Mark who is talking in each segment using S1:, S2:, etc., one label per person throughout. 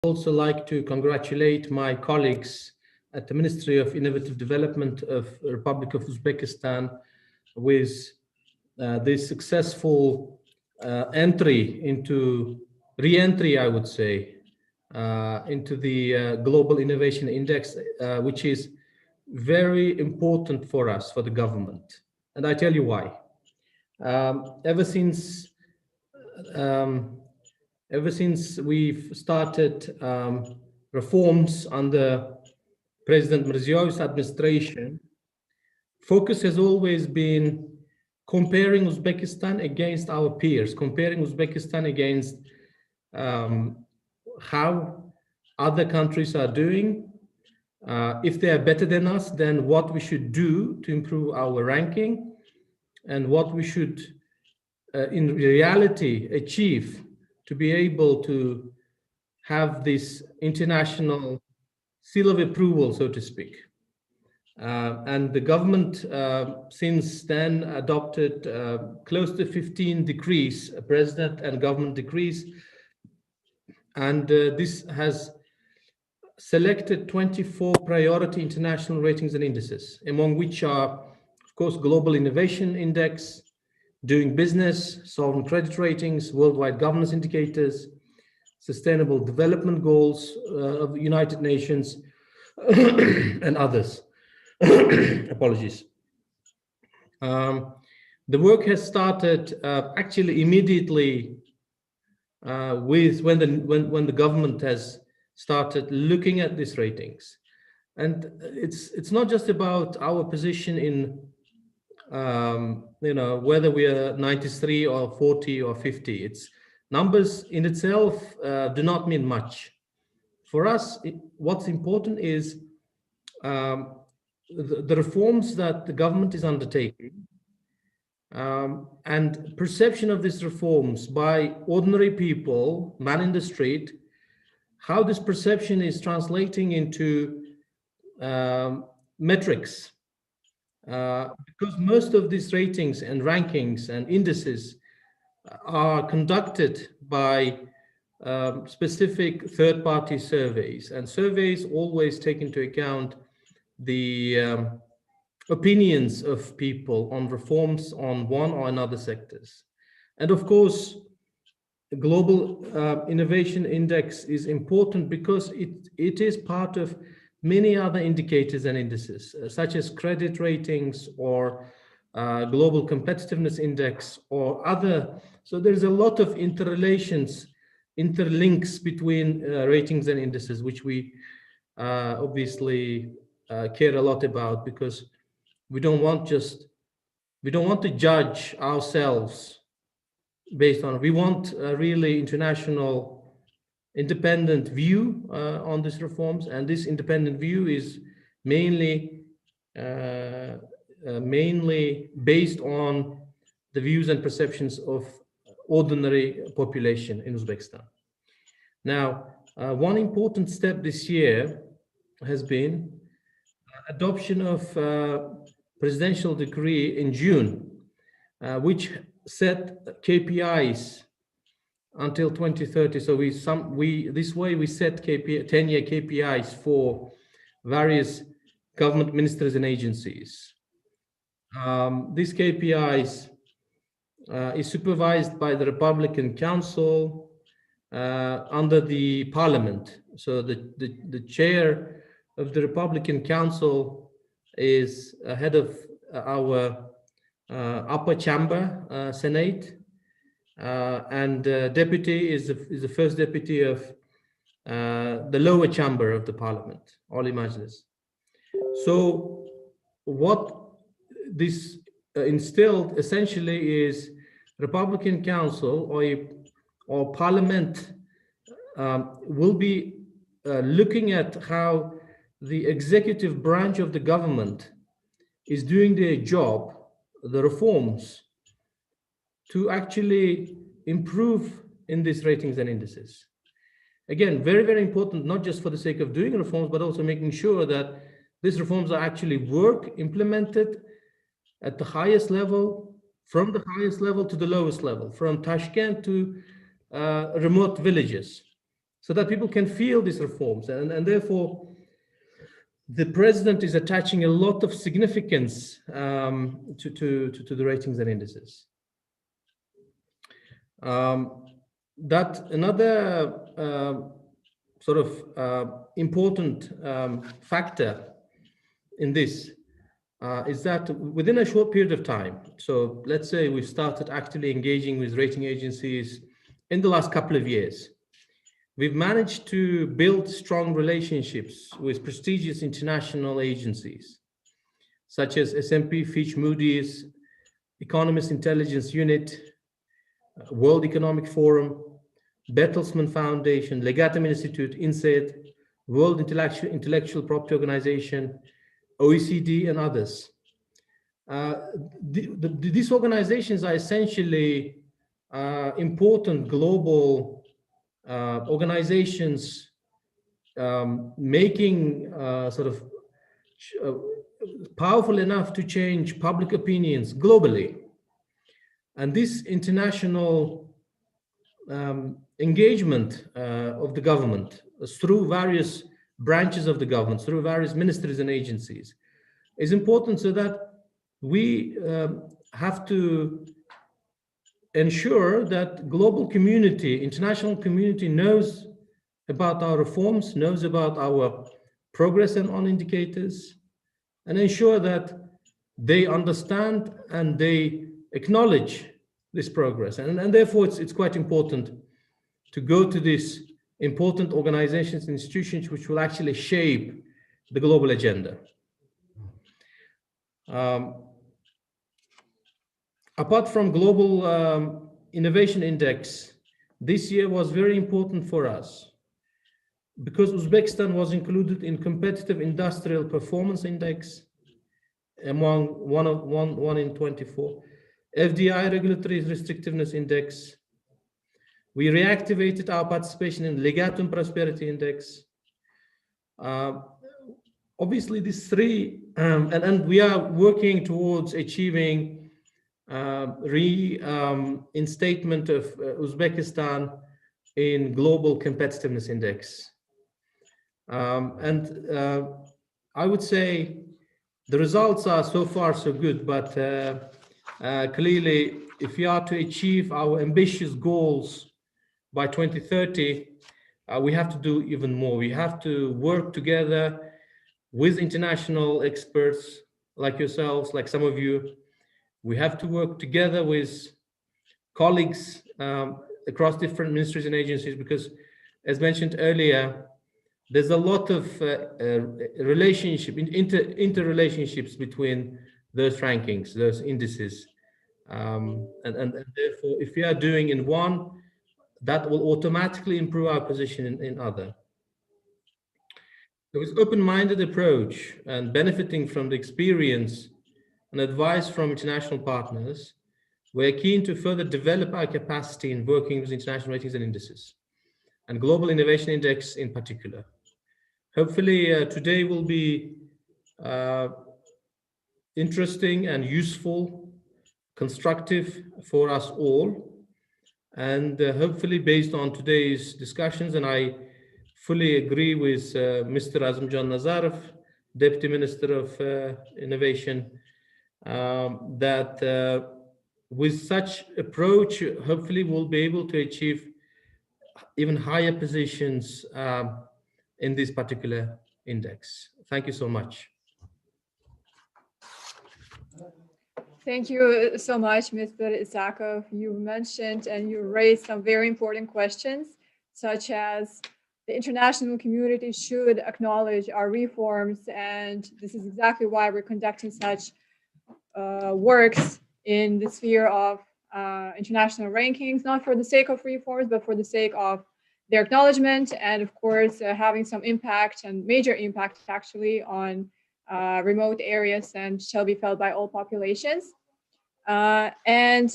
S1: also like to congratulate my colleagues at the Ministry of Innovative Development of the Republic of Uzbekistan with this successful re-entry, I would say, into the Global Innovation Index, which is very important for us, for the government. And I tell you why. Ever since we've started reforms under President Mirziyoyev's administration, focus has always been comparing Uzbekistan against our peers, comparing Uzbekistan against how other countries are doing. If they are better than us, then what we should do to improve our ranking, and what we should in reality achieve to be able to have this international seal of approval, so to speak. And the government since then adopted close to 15 decrees, president and government decrees, and this has selected 24 priority international ratings and indices, among which are, of course, Global Innovation Index, Doing Business, Sovereign Credit Ratings, Worldwide Governance Indicators, Sustainable Development Goals of the United Nations, and others. Apologies. The work has started actually immediately with when the government has started looking at these ratings, and it's not just about our position in whether we are 93 or 40 or 50. It's numbers in itself do not mean much for us. What's important is the reforms that the government is undertaking, and perception of these reforms by ordinary people, man in the street, how this perception is translating into metrics. Because most of these ratings and rankings and indices are conducted by specific third-party surveys, and surveys always take into account the opinions of people on reforms on one or another sectors. And of course, the Global Innovation Index is important because it is part of many other indicators and indices, such as credit ratings or Global Competitiveness Index or other. So there's a lot of interlinks between ratings and indices, which we obviously care a lot about, because we don't want to judge ourselves based on, we want a really international independent view on these reforms, and this independent view is mainly based on the views and perceptions of ordinary population in Uzbekistan. Now, one important step this year has been adoption of presidential decree in June, which set KPIs until 2030. So we set 10-year KPIs for various government ministries and agencies. These KPIs is supervised by the Republican Council under the Parliament. So the chair of the Republican Council is head of our upper chamber, Senate, and deputy is the first deputy of the lower chamber of the Parliament, Oli Majlis. So what this instilled essentially is Republican Council or Parliament will be looking at how the executive branch of the government is doing their job, the reforms, to actually improve in these ratings and indices. Again, very, very important, not just for the sake of doing reforms, but also making sure that these reforms are actually implemented at the highest level, from the highest level to the lowest level, from Tashkent to remote villages. so that people can feel these reforms. And therefore, the president is attaching a lot of significance to the ratings and indices. That another sort of important factor in this is that within a short period of time, so let's say we've started actively engaging with rating agencies in the last couple of years, we've managed to build strong relationships with prestigious international agencies, such as S&P, Fitch, Moody's, Economist Intelligence Unit, World Economic Forum, Bertelsmann Foundation, Legatum Institute, INSEAD, World Intellectual Property Organization, OECD, and others. These organizations are essentially important global organizations making sort of powerful enough to change public opinions globally. And this international engagement of the government through various branches of the government, through various ministries and agencies, is important so that we have to ensure that global community, international community knows about our reforms, knows about our progress and on indicators, and ensure that they understand and they acknowledge this progress. And therefore, it's quite important to go to these important organizations and institutions which will actually shape the global agenda. Apart from Global Innovation Index, this year was very important for us because Uzbekistan was included in Competitive Industrial Performance Index among one in 24, FDI Regulatory Restrictiveness Index. We reactivated our participation in Legatum Prosperity Index. Obviously, these three, and we are working towards achieving reinstatement of Uzbekistan in Global Competitiveness Index. I would say the results are so far so good, but clearly, if we are to achieve our ambitious goals by 2030, we have to do even more. We have to work together with international experts like yourselves, like some of you. We have to work together with colleagues across different ministries and agencies, because as mentioned earlier, there's a lot of interrelationships between those rankings, those indices. And therefore, if we are doing in one, that will automatically improve our position in other. There was open-minded approach and benefiting from the experience and advice from international partners. We're keen to further develop our capacity in working with international ratings and indices, and Global Innovation Index in particular. Hopefully today will be interesting and useful, constructive for us all. And hopefully based on today's discussions, and I fully agree with Mr. Azamjan Nazarov, Deputy Minister of Innovation, that with such approach, hopefully we'll be able to achieve even higher positions in this particular index. Thank you so much.
S2: Thank you so much, Mr. Isakov. You mentioned and you raised some very important questions, such as the international community should acknowledge our reforms, and this is exactly why we're conducting such works in the sphere of international rankings, not for the sake of reforms, but for the sake of their acknowledgement, and of course, having some impact, and major impact actually, on remote areas, and shall be felt by all populations. And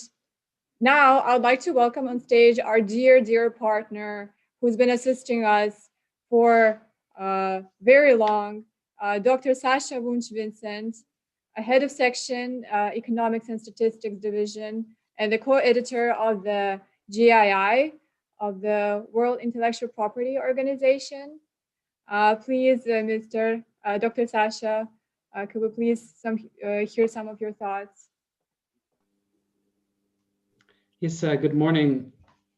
S2: now I would like to welcome on stage our dear partner who's been assisting us for very long, Dr. Sasha Wunsch-Vincent, a head of section, Economics and Statistics Division, and the co-editor of the GII of the World Intellectual Property Organization. Please, Dr. Sasha, could we please hear some of your thoughts?
S3: Yes, good morning.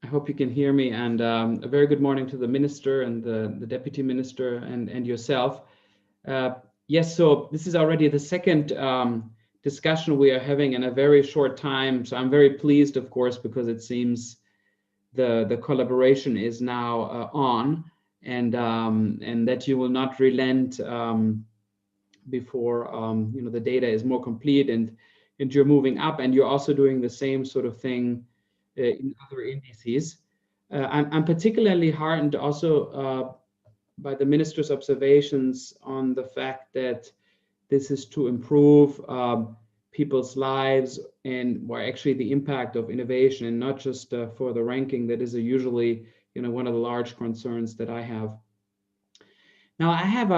S3: I hope you can hear me, and a very good morning to the minister and the deputy minister and yourself. Yes, so this is already the second discussion we are having in a very short time. So I'm very pleased, of course, because it seems the collaboration is now on, and that you will not relent before the data is more complete, and you're moving up, and you're also doing the same sort of thing in other indices. I'm particularly heartened also by the minister's observations on the fact that this is to improve people's lives and actually the impact of innovation, and not just for the ranking that is usually one of the large concerns that I have. Now I have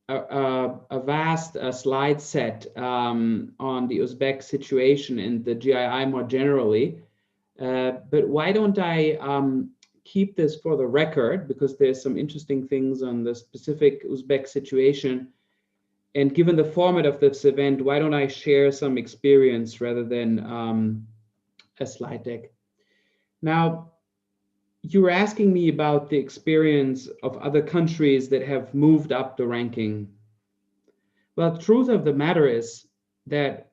S3: a vast slide set on the Uzbek situation and the GII more generally, but why don't I keep this for the record, because there's some interesting things on the specific Uzbek situation. And given the format of this event, why don't I share some experience rather than a slide deck? Now, you were asking me about the experience of other countries that have moved up the ranking. Well, the truth of the matter is that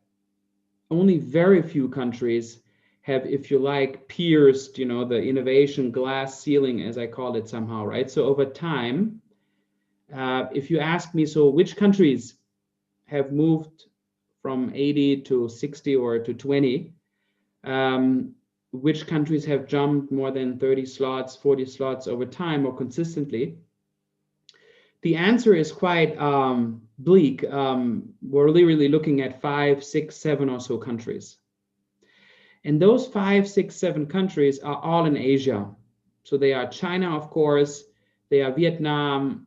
S3: only very few countries have, if you like, pierced, the innovation glass ceiling, as I call it somehow, right? So over time, if you ask me, so which countries have moved from 80 to 60 or to 20, which countries have jumped more than 30 slots, 40 slots over time or consistently? The answer is quite bleak. We're really looking at 5, 6, 7 or so countries. And those 5, 6, 7 countries are all in Asia. So they are China, of course, they are Vietnam,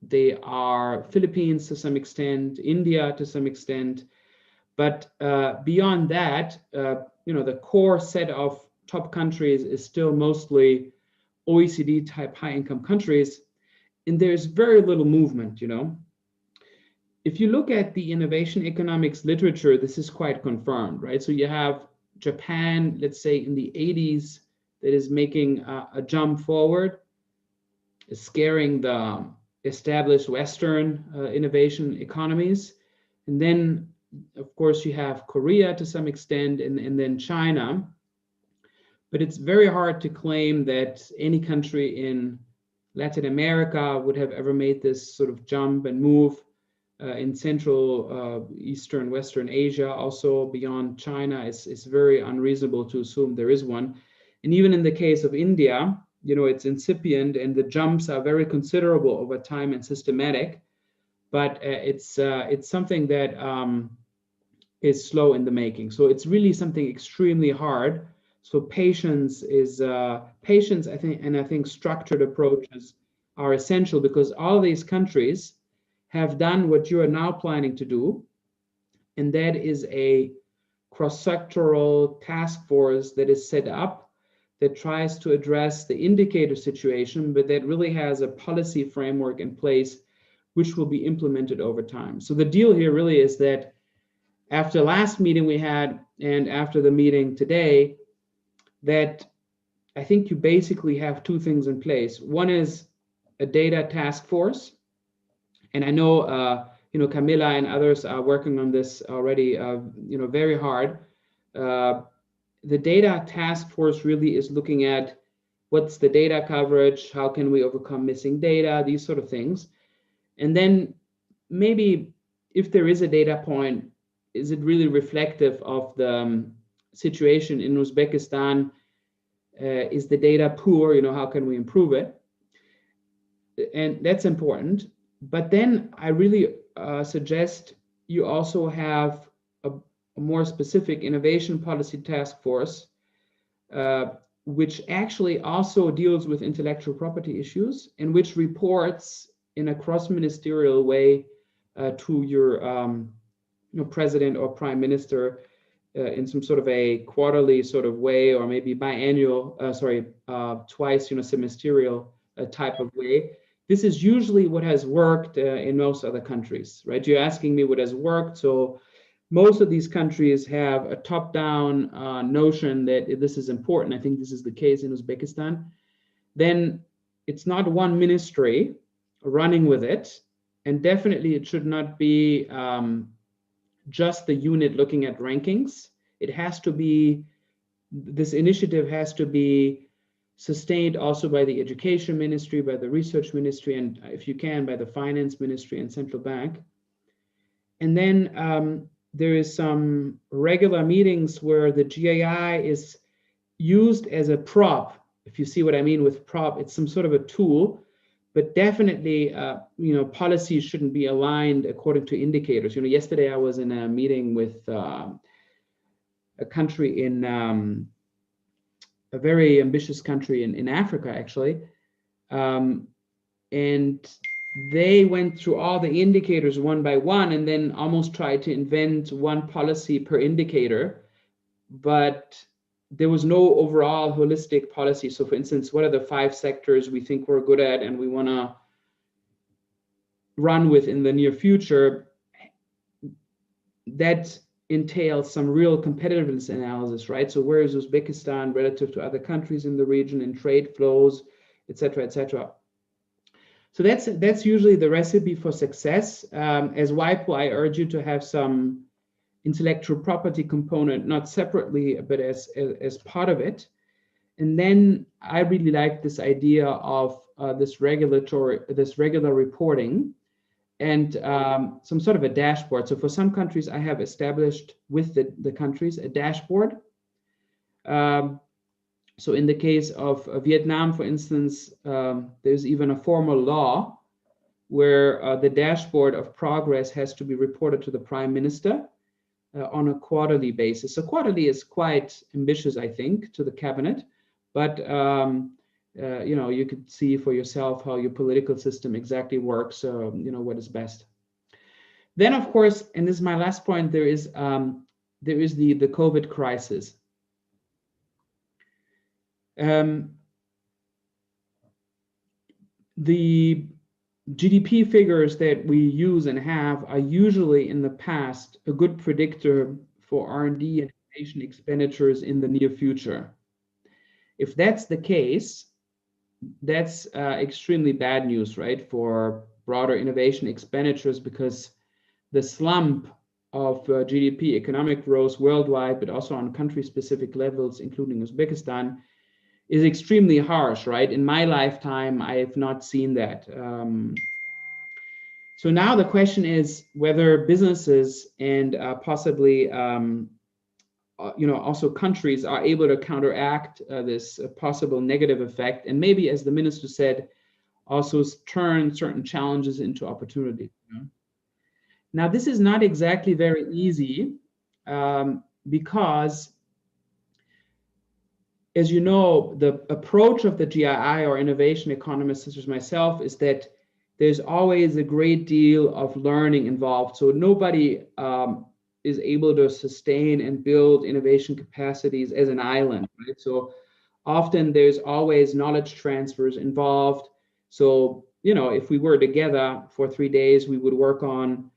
S3: they are Philippines to some extent, India to some extent. But beyond that, the core set of top countries is still mostly OECD type high income countries. And there's very little movement, If you look at the innovation economics literature, this is quite confirmed, right? So you have Japan, let's say in the 80s, that is making a jump forward, is scaring the established Western innovation economies. And then, of course, you have Korea to some extent, and then China. But it's very hard to claim that any country in Latin America would have ever made this sort of jump and move. In Central, Eastern, Western Asia, also beyond China, it's very unreasonable to assume there is one. And even in the case of India, it's incipient and the jumps are very considerable over time and systematic, but it's something that is slow in the making. So it's really something extremely hard. So patience, I think structured approaches are essential, because all these countries have done what you are now planning to do, and that is a cross-sectoral task force that is set up that tries to address the indicator situation, but that really has a policy framework in place which will be implemented over time. So the deal here really is that after the last meeting we had and after the meeting today, that I think you basically have two things in place. One is a data task force. And I know, Camilla and others are working on this already, very hard. The data task force really is looking at what's the data coverage, how can we overcome missing data, these sort of things. And then maybe if there is a data point, is it really reflective of the situation in Uzbekistan? Is the data poor? How can we improve it? And that's important. But then I really suggest you also have a more specific innovation policy task force, which actually also deals with intellectual property issues and which reports in a cross-ministerial way to your president or prime minister, in some sort of a quarterly sort of way, or maybe biannual, twice, semesterial type of way. This is usually what has worked in most other countries, right? You're asking me what has worked. So most of these countries have a top-down notion that this is important. I think this is the case in Uzbekistan. Then it's not one ministry running with it. And definitely it should not be just the unit looking at rankings. It has to be, this initiative has to be sustained also by the education ministry, by the research ministry, and if you can, by the finance ministry and central bank. And then there is some regular meetings where the GAI is used as a prop. If you see what I mean with prop, it's some sort of a tool, but definitely, policies shouldn't be aligned according to indicators. Yesterday I was in a meeting with a country in a very ambitious country in Africa, actually. And they went through all the indicators one by one and then almost tried to invent one policy per indicator, but there was no overall holistic policy. So for instance, what are the 5 sectors we think we're good at and we want to run with in the near future? That entails some real competitiveness analysis, right? So where is Uzbekistan relative to other countries in the region in trade flows, et cetera, et cetera. So that's usually the recipe for success. As WIPO, I urge you to have some intellectual property component, not separately, but as part of it. And then I really like this idea of this regular reporting and some sort of a dashboard. So for some countries, I have established with the countries a dashboard. So in the case of Vietnam, for instance, there's even a formal law where the dashboard of progress has to be reported to the prime minister on a quarterly basis. So quarterly is quite ambitious, I think, to the cabinet, but you could see for yourself how your political system exactly works, what is best. Then, of course, and this is my last point, there is the COVID crisis. The GDP figures that we use and have are usually in the past a good predictor for R&D and innovation expenditures in the near future. If that's the case, that's extremely bad news, right, for broader innovation expenditures, because the slump of GDP economic growth worldwide, but also on country-specific levels, including Uzbekistan, is extremely harsh, right? In my lifetime, I have not seen that. So now the question is whether businesses and possibly also countries are able to counteract this possible negative effect, and maybe, as the minister said, also turn certain challenges into opportunity. Now, this is not exactly very easy because, as you know, the approach of the GII or innovation economists such as myself is that there's always a great deal of learning involved. So nobody is able to sustain and build innovation capacities as an island, right? So often there's always knowledge transfers involved. So, if we were together for 3 days, we would work on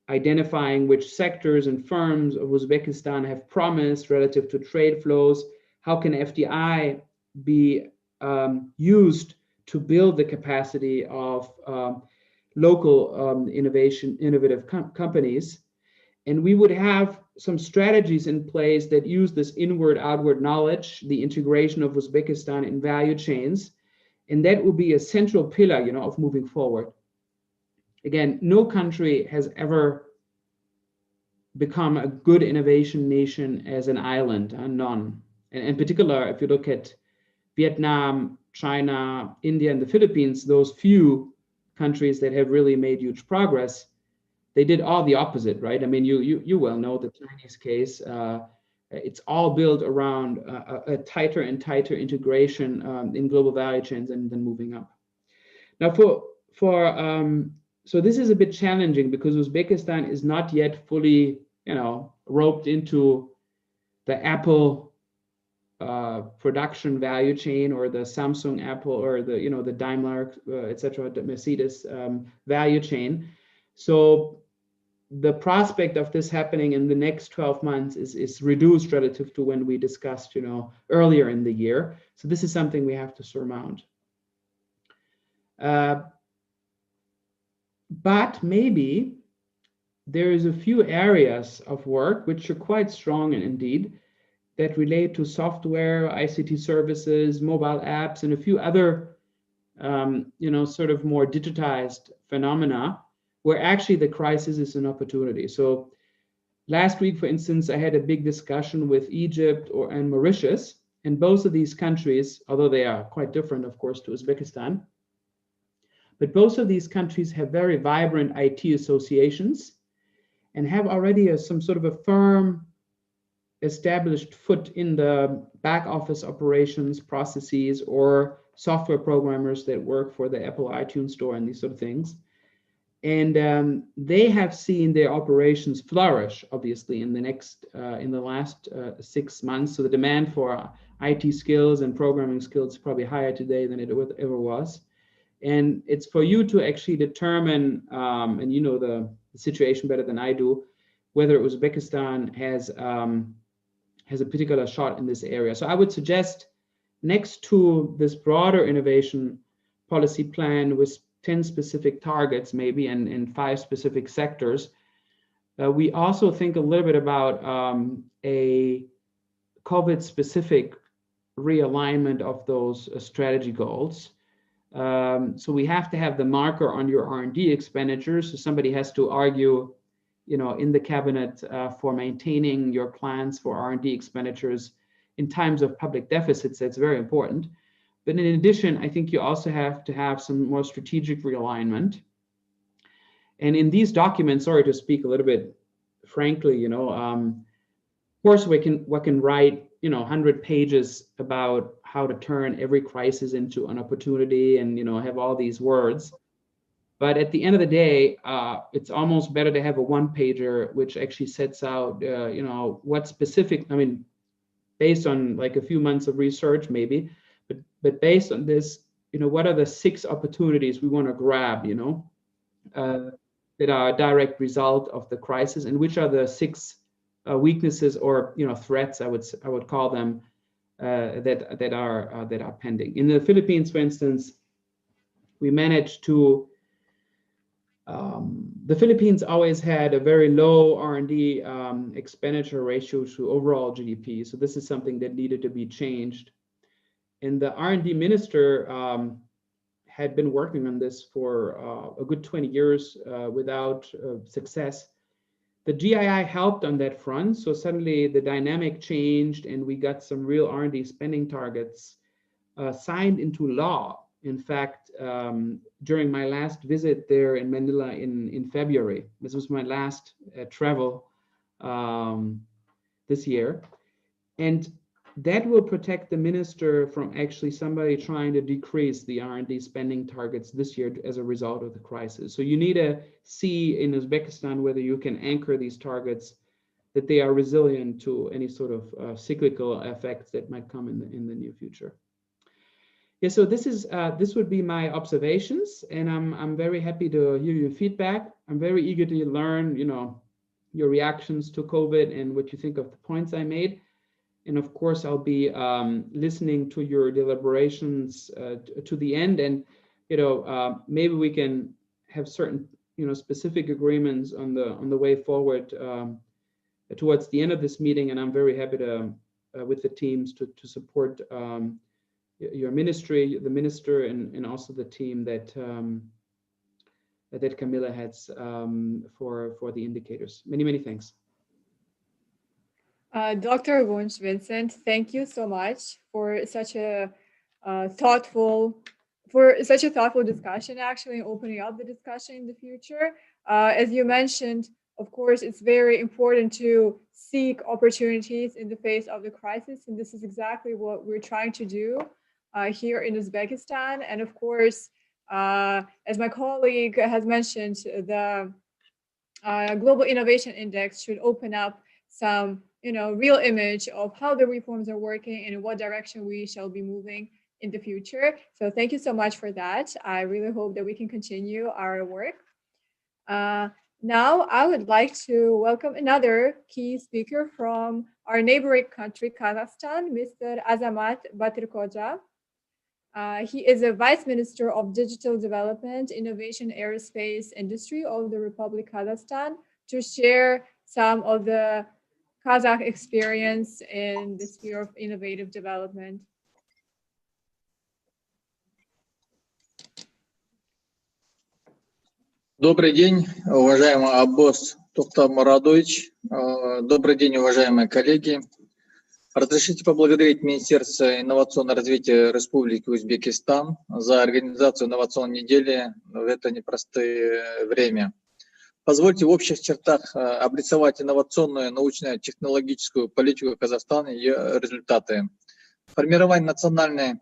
S3: identifying which sectors and firms of Uzbekistan have promised relative to trade flows. How can FDI be used to build the capacity of local innovative companies? And we would have some strategies in place that use this inward-outward knowledge, the integration of Uzbekistan in value chains, and that will be a central pillar, of moving forward. Again, no country has ever become a good innovation nation as an island, none. And in particular, if you look at Vietnam, China, India, and the Philippines, those few countries that have really made huge progress, they did all the opposite, right? I mean, you well know the Chinese case. It's all built around a tighter and tighter integration in global value chains and then moving up. Now, so this is a bit challenging because Uzbekistan is not yet fully, roped into the Apple production value chain, or the Samsung Apple, or the the Daimler etc., the Mercedes value chain. So the prospect of this happening in the next 12 months is reduced relative to when we discussed earlier in the year. So this is something we have to surmount. But maybe there is a few areas of work which are quite strong, and indeed, that relate to software, ICT services, mobile apps, and a few other, sort of more digitized phenomena, where actually the crisis is an opportunity. So last week, for instance, I had a big discussion with Egypt and Mauritius, and both of these countries, although they are quite different, of course, to Uzbekistan, but both of these countries have very vibrant IT associations and have already some sort of a firm established foot in the back office operations processes, or software programmers that work for the Apple iTunes Store and these sort of things. And they have seen their operations flourish, obviously, in the last 6 months. So the demand for IT skills and programming skills is probably higher today than it ever was. And it's for you to actually determine, and you know the situation better than I do, whether Uzbekistan has a particular shot in this area. So I would suggest, next to this broader innovation policy plan with 10 specific targets maybe, and 5 specific sectors, we also think a little bit about a COVID-specific realignment of those strategy goals. So we have to have the marker on your R&D expenditures. So somebody has to argue in the cabinet for maintaining your plans for R&D expenditures in times of public deficits. That's very important. But in addition, I think you also have to have some more strategic realignment. And in these documents, sorry to speak a little bit frankly, of course we can write 100 pages about how to turn every crisis into an opportunity, and have all these words. But at the end of the day, it's almost better to have a one-pager which actually sets out, what specific, based on like a few months of research maybe, but based on this, what are the 6 opportunities we want to grab, that are a direct result of the crisis, and which are the 6 weaknesses or threats, I would call them, that are pending. In the Philippines, for instance, we managed to. The Philippines always had a very low R&D expenditure ratio to overall GDP. So this is something that needed to be changed. And the R&D minister had been working on this for a good 20 years without success. The GII helped on that front. So suddenly the dynamic changed, and we got some real R&D spending targets signed into law. In fact, during my last visit there in Manila in February, this was my last travel this year. And that will protect the minister from actually somebody trying to decrease the R&D spending targets this year as a result of the crisis. So you need to see in Uzbekistan whether you can anchor these targets, that they are resilient to any sort of cyclical effects that might come in the near future. Yeah, so this would be my observations, and I'm very happy to hear your feedback. I'm very eager to learn, your reactions to COVID and what you think of the points I made. And of course, I'll be listening to your deliberations to the end, and maybe we can have certain specific agreements on the way forward towards the end of this meeting. And I'm very happy to with the teams to support. Your ministry, the minister, and also the team that Camilla heads for the indicators. Many thanks.
S2: Dr. Wunsch-Vincent, thank you so much for such a thoughtful discussion, actually opening up the discussion in the future. As you mentioned, of course, it's very important to seek opportunities in the face of the crisis, and this is exactly what we're trying to do here in Uzbekistan. And of course, as my colleague has mentioned, the Global Innovation Index should open up some real image of how the reforms are working and in what direction we shall be moving in the future. So thank you so much for that. I really hope that we can continue our work. Now I would like to welcome another key speaker from our neighboring country, Kazakhstan, Mr. Azamat Batyrkoja. He is a Vice Minister of Digital Development, Innovation, Aerospace Industry of the Republic of Kazakhstan, to share some of the Kazakh experience in the sphere of innovative development.
S4: Добрый день, уважаемый Аббос Токтар Мурадович. Добрый день, уважаемые коллеги. Разрешите поблагодарить Министерство инновационного развития Республики Узбекистан за организацию инновационной недели в это непростое время. Позвольте в общих чертах обрисовать инновационную научно-технологическую политику Казахстана и ее результаты. Формирование национальной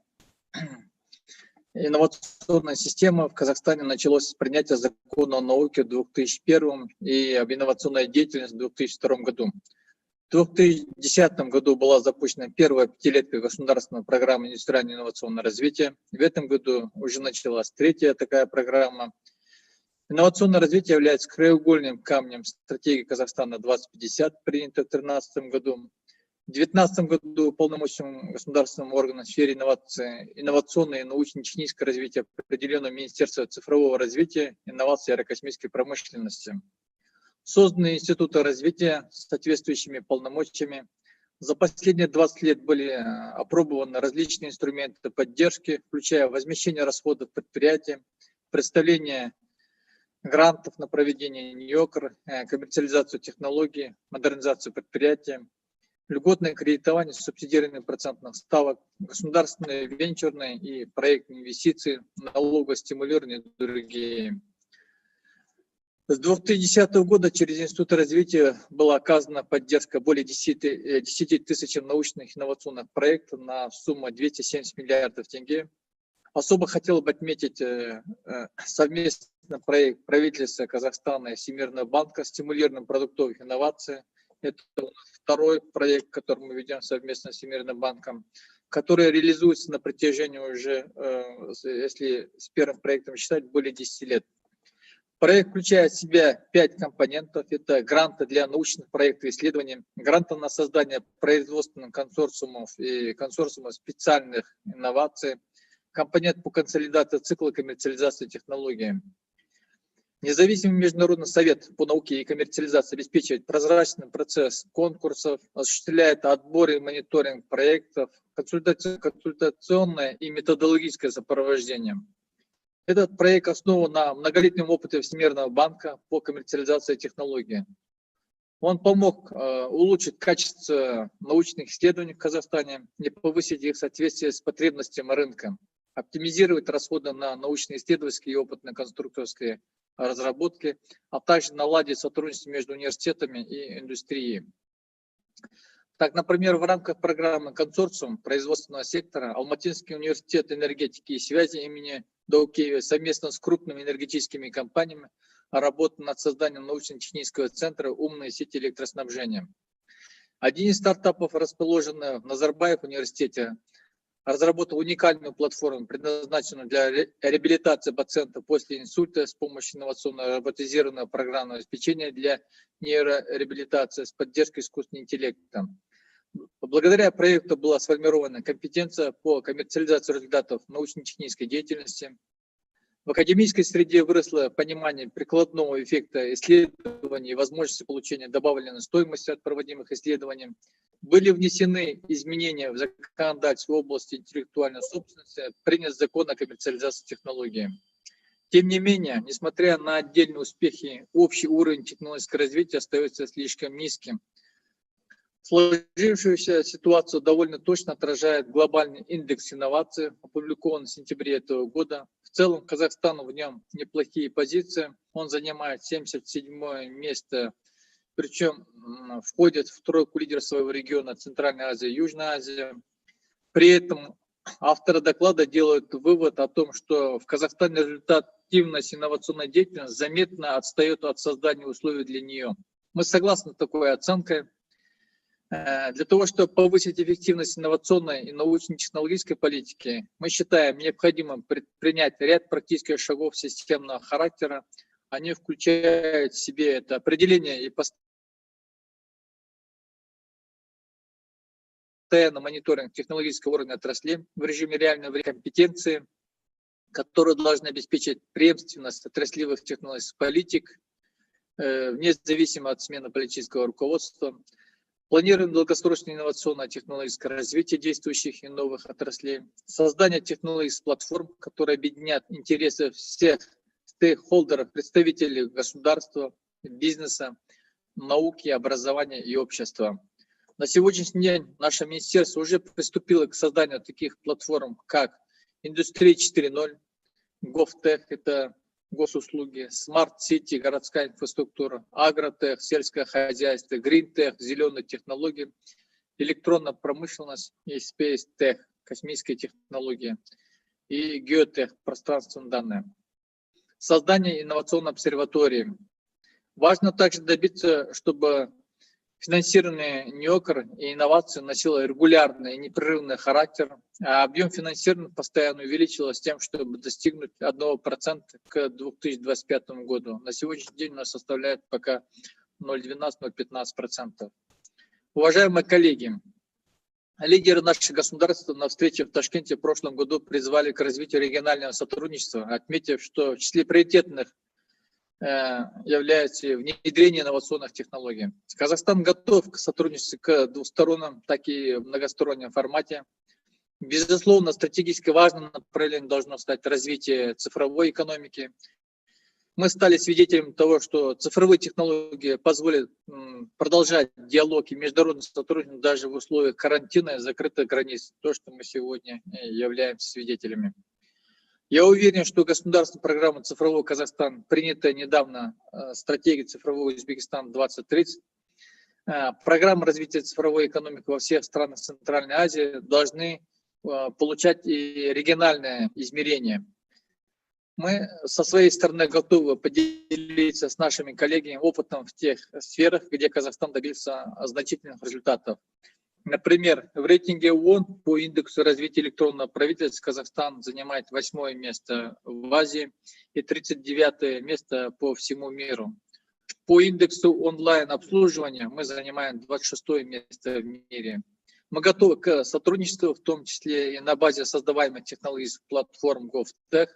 S4: инновационная система в Казахстане началось с принятия закона о науке в 2001 и об инновационной деятельности в 2002 году. В 2010 году была запущена первая пятилетка государственной программы индустриально-инновационного развития. В этом году уже началась третья такая программа. Инновационное развитие является краеугольным камнем стратегии Казахстана 2050, принятой в 2013 году. В 2019 году полномочным государственным органом в сфере инновационной и научно-технического развития определено Министерство цифрового развития, инноваций и аэрокосмической промышленности. Созданы институты развития с соответствующими полномочиями. За последние 20 лет были опробованы различные инструменты поддержки, включая возмещение расходов предприятий, предоставление грантов на проведение НИОКР, коммерциализацию технологий, модернизацию предприятий, льготное кредитование с субсидированием процентных ставок, государственные венчурные и проектные инвестиции, налоговое стимулирование и другие. С 2010 года через Институт развития была оказана поддержка более 10 тысячам научных инновационных проектов на сумму 270 миллиардов тенге. Особо хотел бы отметить совместный проект правительства Казахстана и Всемирного банка «Стимулирование продуктовых инноваций». Это второй проект, который мы ведем совместно с Всемирным банком, который реализуется на протяжении уже, если с первым проектом считать, более 10 лет. Проект включает в себя 5 компонентов. Это гранты для научных проектов и исследований, гранты на создание производственных консорциумов и консорциумов специальных инноваций, компонент по консолидации цикла коммерциализации технологий. Независимый Международный совет по науке и коммерциализации обеспечивает прозрачный процесс конкурсов, осуществляет отбор и мониторинг проектов, консультационное и методологическое сопровождение. Этот проект основан на многолетнем опыте Всемирного банка по коммерциализации технологий. Он помог улучшить качество научных исследований в Казахстане и повысить их соответствие с потребностями рынка, оптимизировать расходы на научно-исследовательские и опытно-конструкторские разработки, а также наладить сотрудничество между университетами и индустрией. Так, например, в рамках программы «Консорциум» производственного сектора Алматинский университет энергетики и связи имени Даукеева совместно с крупными энергетическими компаниями работает над созданием научно-технического центра «Умные сети электроснабжения». Один из стартапов, расположенный в Назарбаев университете, разработал уникальную платформу, предназначенную для реабилитации пациентов после инсульта с помощью инновационного роботизированного программного обеспечения для нейрореабилитации с поддержкой искусственного интеллекта. Благодаря проекту была сформирована компетенция по коммерциализации результатов научно-технической деятельности. В академической среде выросло понимание прикладного эффекта исследований и возможности получения добавленной стоимости от проводимых исследований. Были внесены изменения в законодательство в области интеллектуальной собственности, принят закон о коммерциализации технологий. Тем не менее, несмотря на отдельные успехи, общий уровень технологического развития остается слишком низким. Сложившуюся ситуацию довольно точно отражает глобальный индекс инноваций, опубликован в сентябре этого года. В целом, Казахстан в нем неплохие позиции. Он занимает 77-е место, причем входит в тройку лидеров своего региона Центральная Азия и Южная Азия. При этом авторы доклада делают вывод о том, что в Казахстане результативность инновационной деятельности заметно отстает от создания условий для нее. Мы согласны с такой оценкой. Для того, чтобы повысить эффективность инновационной и научно-технологической политики, мы считаем необходимым предпринять ряд практических шагов системного характера. Они включают в себе это определение и постоянный мониторинг технологического уровня отрасли в режиме реального времени, компетенции, которые должны обеспечить преемственность отраслевых технологических политик, вне зависимости от смены политического руководства. Планируем долгосрочное инновационное технологическое развитие действующих и новых отраслей, создание технологических платформ, которые объединят интересы всех стейкхолдеров, представителей государства, бизнеса, науки, образования и общества. На сегодняшний день наше министерство уже приступило к созданию таких платформ, как Индустрия 4.0, GovTech, это госуслуги, Smart City, городская инфраструктура, Агротех, сельское хозяйство, Гринтех, зеленые технологии, электронная промышленность и Space Tech, космические технологии, и Геотех, пространственные данные. Создание инновационной обсерватории. Важно также добиться, чтобы финансирование НИОКР и инновации носило регулярный и непрерывный характер, а объем финансирования постоянно увеличивался с тем, чтобы достигнуть 1% к 2025 году. На сегодняшний день у нас составляет пока 0,12-0,15%. Уважаемые коллеги, лидеры наших государств на встрече в Ташкенте в прошлом году призвали к развитию регионального сотрудничества, отметив, что в числе приоритетных является внедрение инновационных технологий. Казахстан готов к сотрудничеству как в двустороннем, так и в многостороннем формате. Безусловно, стратегически важным направлением должно стать развитие цифровой экономики. Мы стали свидетелем того, что цифровые технологии позволят продолжать диалог и международное сотрудничество даже в условиях карантина и закрытых границ, то, что мы сегодня являемся свидетелями. Я уверен, что государственная программа «Цифровой Казахстан», принятая недавно стратегия «Цифровой Узбекистан 2030», программа развития цифровой экономики во всех странах Центральной Азии должны получать и региональное измерение. Мы со своей стороны готовы поделиться с нашими коллегами опытом в тех сферах, где Казахстан добился значительных результатов. Например, в рейтинге ООН по индексу развития электронного правительства Казахстан занимает 8-е место в Азии и 39-е место по всему миру. По индексу онлайн-обслуживания мы занимаем 26-е место в мире. Мы готовы к сотрудничеству, в том числе и на базе создаваемых технологических платформ GovTech,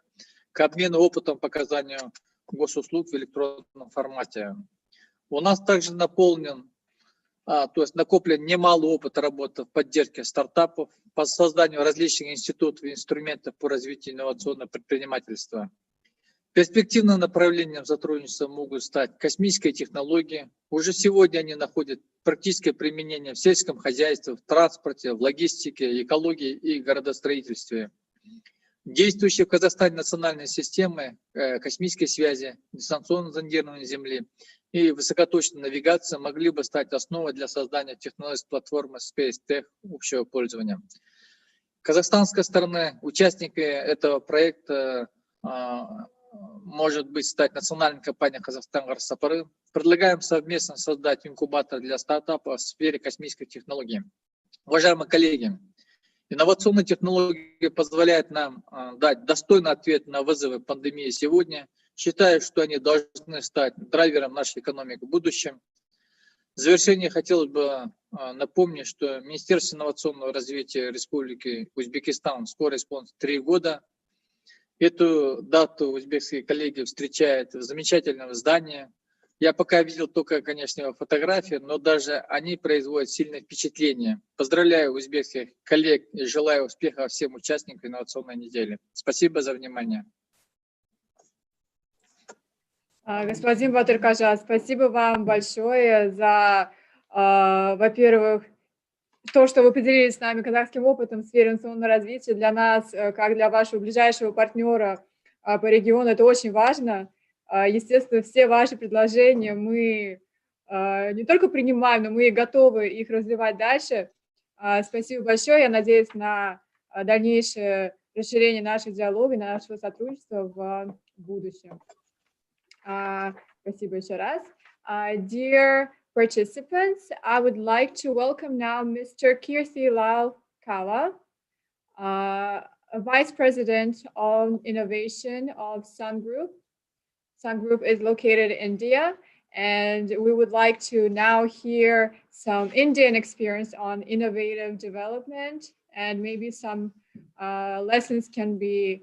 S4: к обмену опытом по оказанию госуслуг в электронном формате. У нас также накоплен немало опыта работы в поддержке стартапов, по созданию различных институтов и инструментов по развитию инновационного предпринимательства. Перспективным направлением сотрудничества могут стать космические технологии. Уже сегодня они находят практическое применение в сельском хозяйстве, в транспорте, в логистике, экологии и городостроительстве. Действующие в Казахстане национальные системы космической связи, дистанционного зондирования Земли и высокоточной навигации могли бы стать основой для создания технологической платформы Space Tech общего пользования. Казахстанская сторона, участники этого проекта, может быть, стать национальной компанией «Казахстан Гарсапары». Предлагаем совместно создать инкубатор для стартапов в сфере космических технологий. Уважаемые коллеги, инновационные технологии позволяют нам дать достойный ответ на вызовы пандемии сегодня. Считаю, что они должны стать драйвером нашей экономики в будущем. В завершение хотелось бы напомнить, что Министерство инновационного развития Республики Узбекистан скоро исполнится 3 года. Эту дату узбекские коллеги встречают в замечательном здании. Я пока видел только, конечно, фотографии, но даже они производят сильное впечатление. Поздравляю узбекских коллег и желаю успеха всем участникам инновационной недели. Спасибо за внимание.
S2: Господин Батыркажа, спасибо вам большое за, во-первых, то, что вы поделились с нами казахским опытом в сфере инновационного развития. Для нас, как для вашего ближайшего партнера по региону, это очень важно. Естественно, все ваши предложения мы не только принимаем, но мы и готовы их развивать дальше. Спасибо большое. Я надеюсь на дальнейшее расширение нашего диалога, нашего сотрудничества в будущем. Спасибо еще раз. Dear participants. I would like to welcome now Mr. Kirtilal Kala, a Vice President of Innovation of Sun Group. Sun Group is located in India, and we would like to now hear some Indian experience on innovative development, and maybe some lessons can be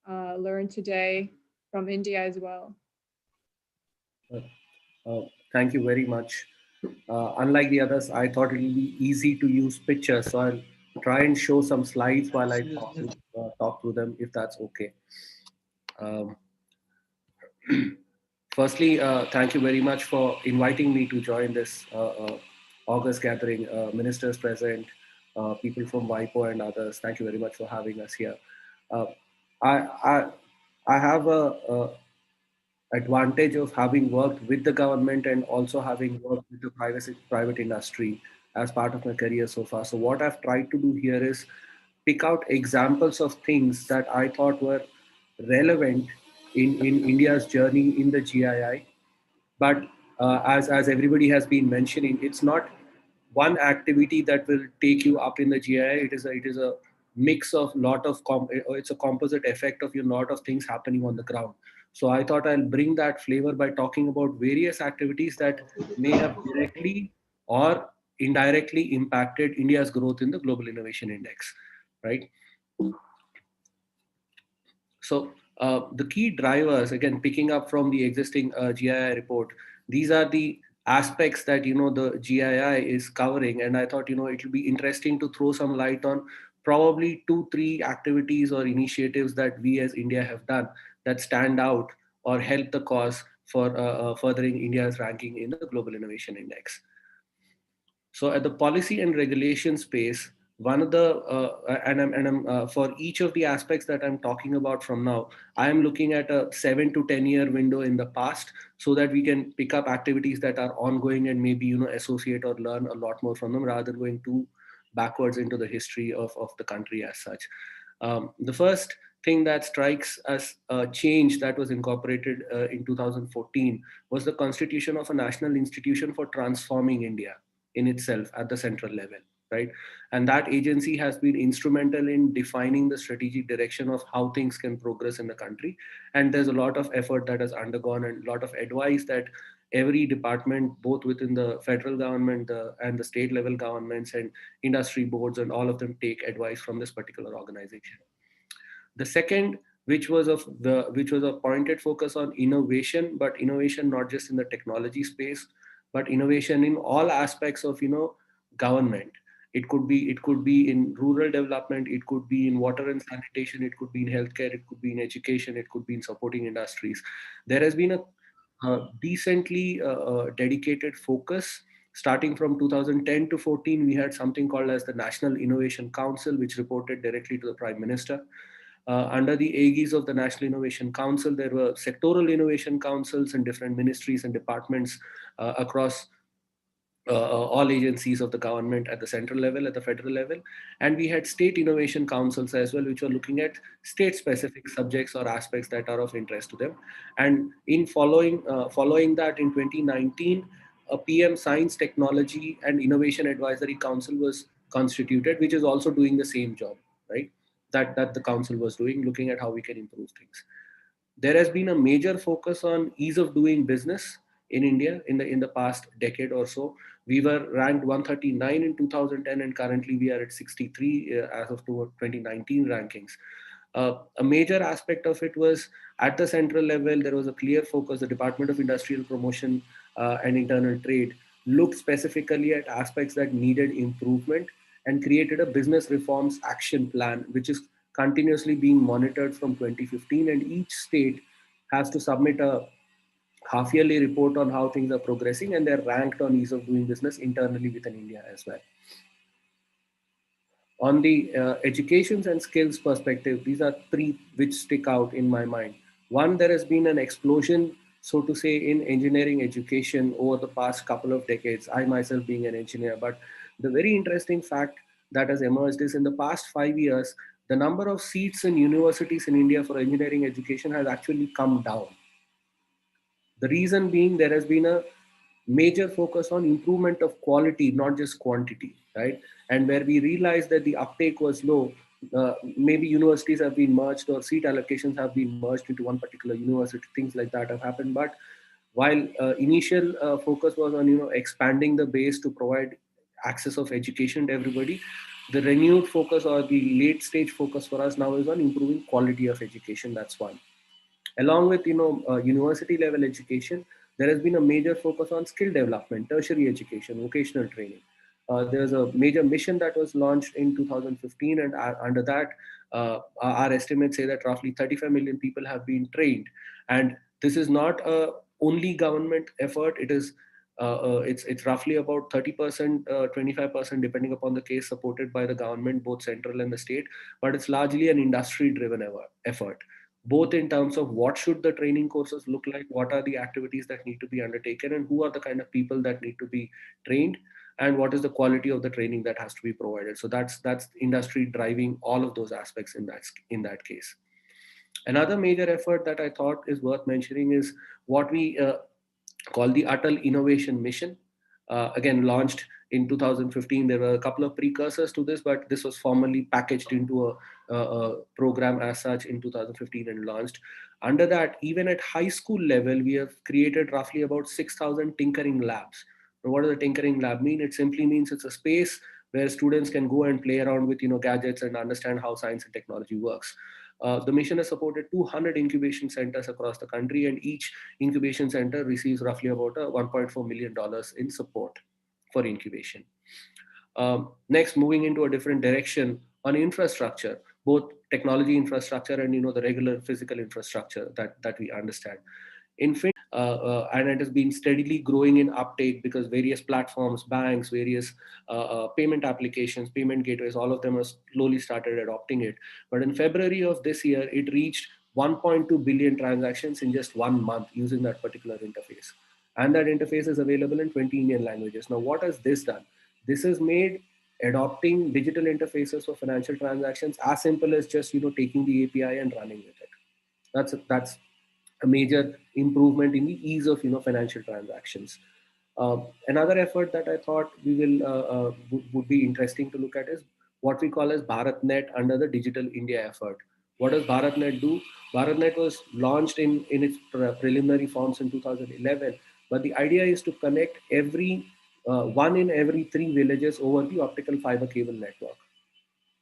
S2: learned today from India as well.
S5: Thank you very much. Unlike the others, I thought it will be easy to use pictures, so I'll try and show some slides while I talk through them, if that's okay. Firstly, thank you very much for inviting me to join this August gathering. Ministers present, people from WIPO and others, thank you very much for having us here. I have a advantage of having worked with the government and also having worked with the private industry as part of my career so far. So what I've tried to do here is pick out examples of things that I thought were relevant in India's journey in the GII. But as everybody has been mentioning, it's not one activity that will take you up in the GII. It is a mix of it's a composite effect of a lot of things happening on the ground. So I thought I'll bring that flavor by talking about various activities that may have directly or indirectly impacted India's growth in the Global Innovation Index, right? So the key drivers, again, picking up from the existing GII report, these are the aspects that, the GII is covering. And I thought, it will be interesting to throw some light on probably 2-3 activities or initiatives that we as India have done that stand out or help the cause for furthering India's ranking in the Global Innovation Index. So at the policy and regulation space, one of the for each of the aspects that I'm talking about from now, I am looking at a 7 to 10 year window in the past, so that we can pick up activities that are ongoing and maybe associate or learn a lot more from them, rather than going too backwards into the history of the country as such. The first thing that strikes as a change that was incorporated in 2014 was the constitution of a national institution for transforming India in itself at the central level, right? And that agency has been instrumental in defining the strategic direction of how things can progress in the country. And there's a lot of effort that has undergone and a lot of advice that every department, both within the federal government and the state level governments and industry boards, and all of them take advice from this particular organization. The second, which was a pointed focus on innovation, but innovation not just in the technology space, but innovation in all aspects of government. It could be in rural development, it could be in water and sanitation, it could be in healthcare, it could be in education, it could be in supporting industries. There has been a decently dedicated focus. Starting from 2010 to 14, we had something called as the National Innovation Council, which reported directly to the Prime Minister. Under the aegis of the National Innovation Council, there were sectoral innovation councils in different ministries and departments across all agencies of the government at the central level, at the federal level. And we had state innovation councils as well, which were looking at state-specific subjects or aspects that are of interest to them. And in following that, in 2019, a PM Science, Technology and Innovation Advisory Council was constituted, which is also doing the same job, right? That the council was doing, looking at how we can improve things. There has been a major focus on ease of doing business in India in the past decade or so. We were ranked 139 in 2010, and currently we are at 63 as of 2019 rankings. A major aspect of it was at the central level, there was a clear focus. The Department of Industrial Promotion and Internal Trade looked specifically at aspects that needed improvement and created a business reforms action plan, which is continuously being monitored from 2015. And each state has to submit a half-yearly report on how things are progressing, and they're ranked on ease of doing business internally within India as well. On the educations and skills perspective, these are 3 which stick out in my mind. One, there has been an explosion, so to say, in engineering education over the past couple of decades. I myself being an engineer, but the very interesting fact that has emerged is in the past 5 years, the number of seats in universities in India for engineering education has actually come down. The reason being there has been a major focus on improvement of quality, not just quantity, right? And where we realized that the uptake was low, maybe universities have been merged or seat allocations have been merged into one particular university, things like that have happened. But while initial focus was on expanding the base to provide access of education to everybody, the renewed focus or the late stage focus for us now is on improving quality of education. That's one. Along with university level education, there has been a major focus on skill development, tertiary education, vocational training. There's a major mission that was launched in 2015, and under that, our estimates say that roughly 35 million people have been trained. And this is not a only government effort. It is it's roughly about 30%, 25%, depending upon the case, supported by the government, both central and the state. But it's largely an industry-driven effort, both in terms of what should the training courses look like, what are the activities that need to be undertaken, and who are the kind of people that need to be trained, and what is the quality of the training that has to be provided. So that's industry driving all of those aspects in that case. Another major effort that I thought is worth mentioning is what we call the Atal Innovation Mission. Again, launched in 2015. There were a couple of precursors to this, but this was formally packaged into a program as such in 2015 and launched. Under that, even at high school level, we have created roughly about 6,000 tinkering labs. Now, what does a tinkering lab mean? It simply means it's a space where students can go and play around with gadgets and understand how science and technology works. The mission has supported 200 incubation centers across the country, and each incubation center receives roughly about $1.4 million in support for incubation. Next, moving into a different direction on infrastructure, both technology infrastructure and the regular physical infrastructure that we understand. And it has been steadily growing in uptake because various platforms, banks, various payment applications, payment gateways, all of them have slowly started adopting it. But in February of this year, it reached 1.2 billion transactions in just 1 month using that particular interface. And that interface is available in 20 Indian languages. Now, what has this done? This has made adopting digital interfaces for financial transactions as simple as just taking the API and running with it. That's a major improvement in the ease of financial transactions. Another effort that I thought we will would be interesting to look at is what we call as BharatNet under the Digital India effort. What does BharatNet do? BharatNet was launched in its preliminary forms in 2011, but the idea is to connect one in every 3 villages over the optical fiber cable network.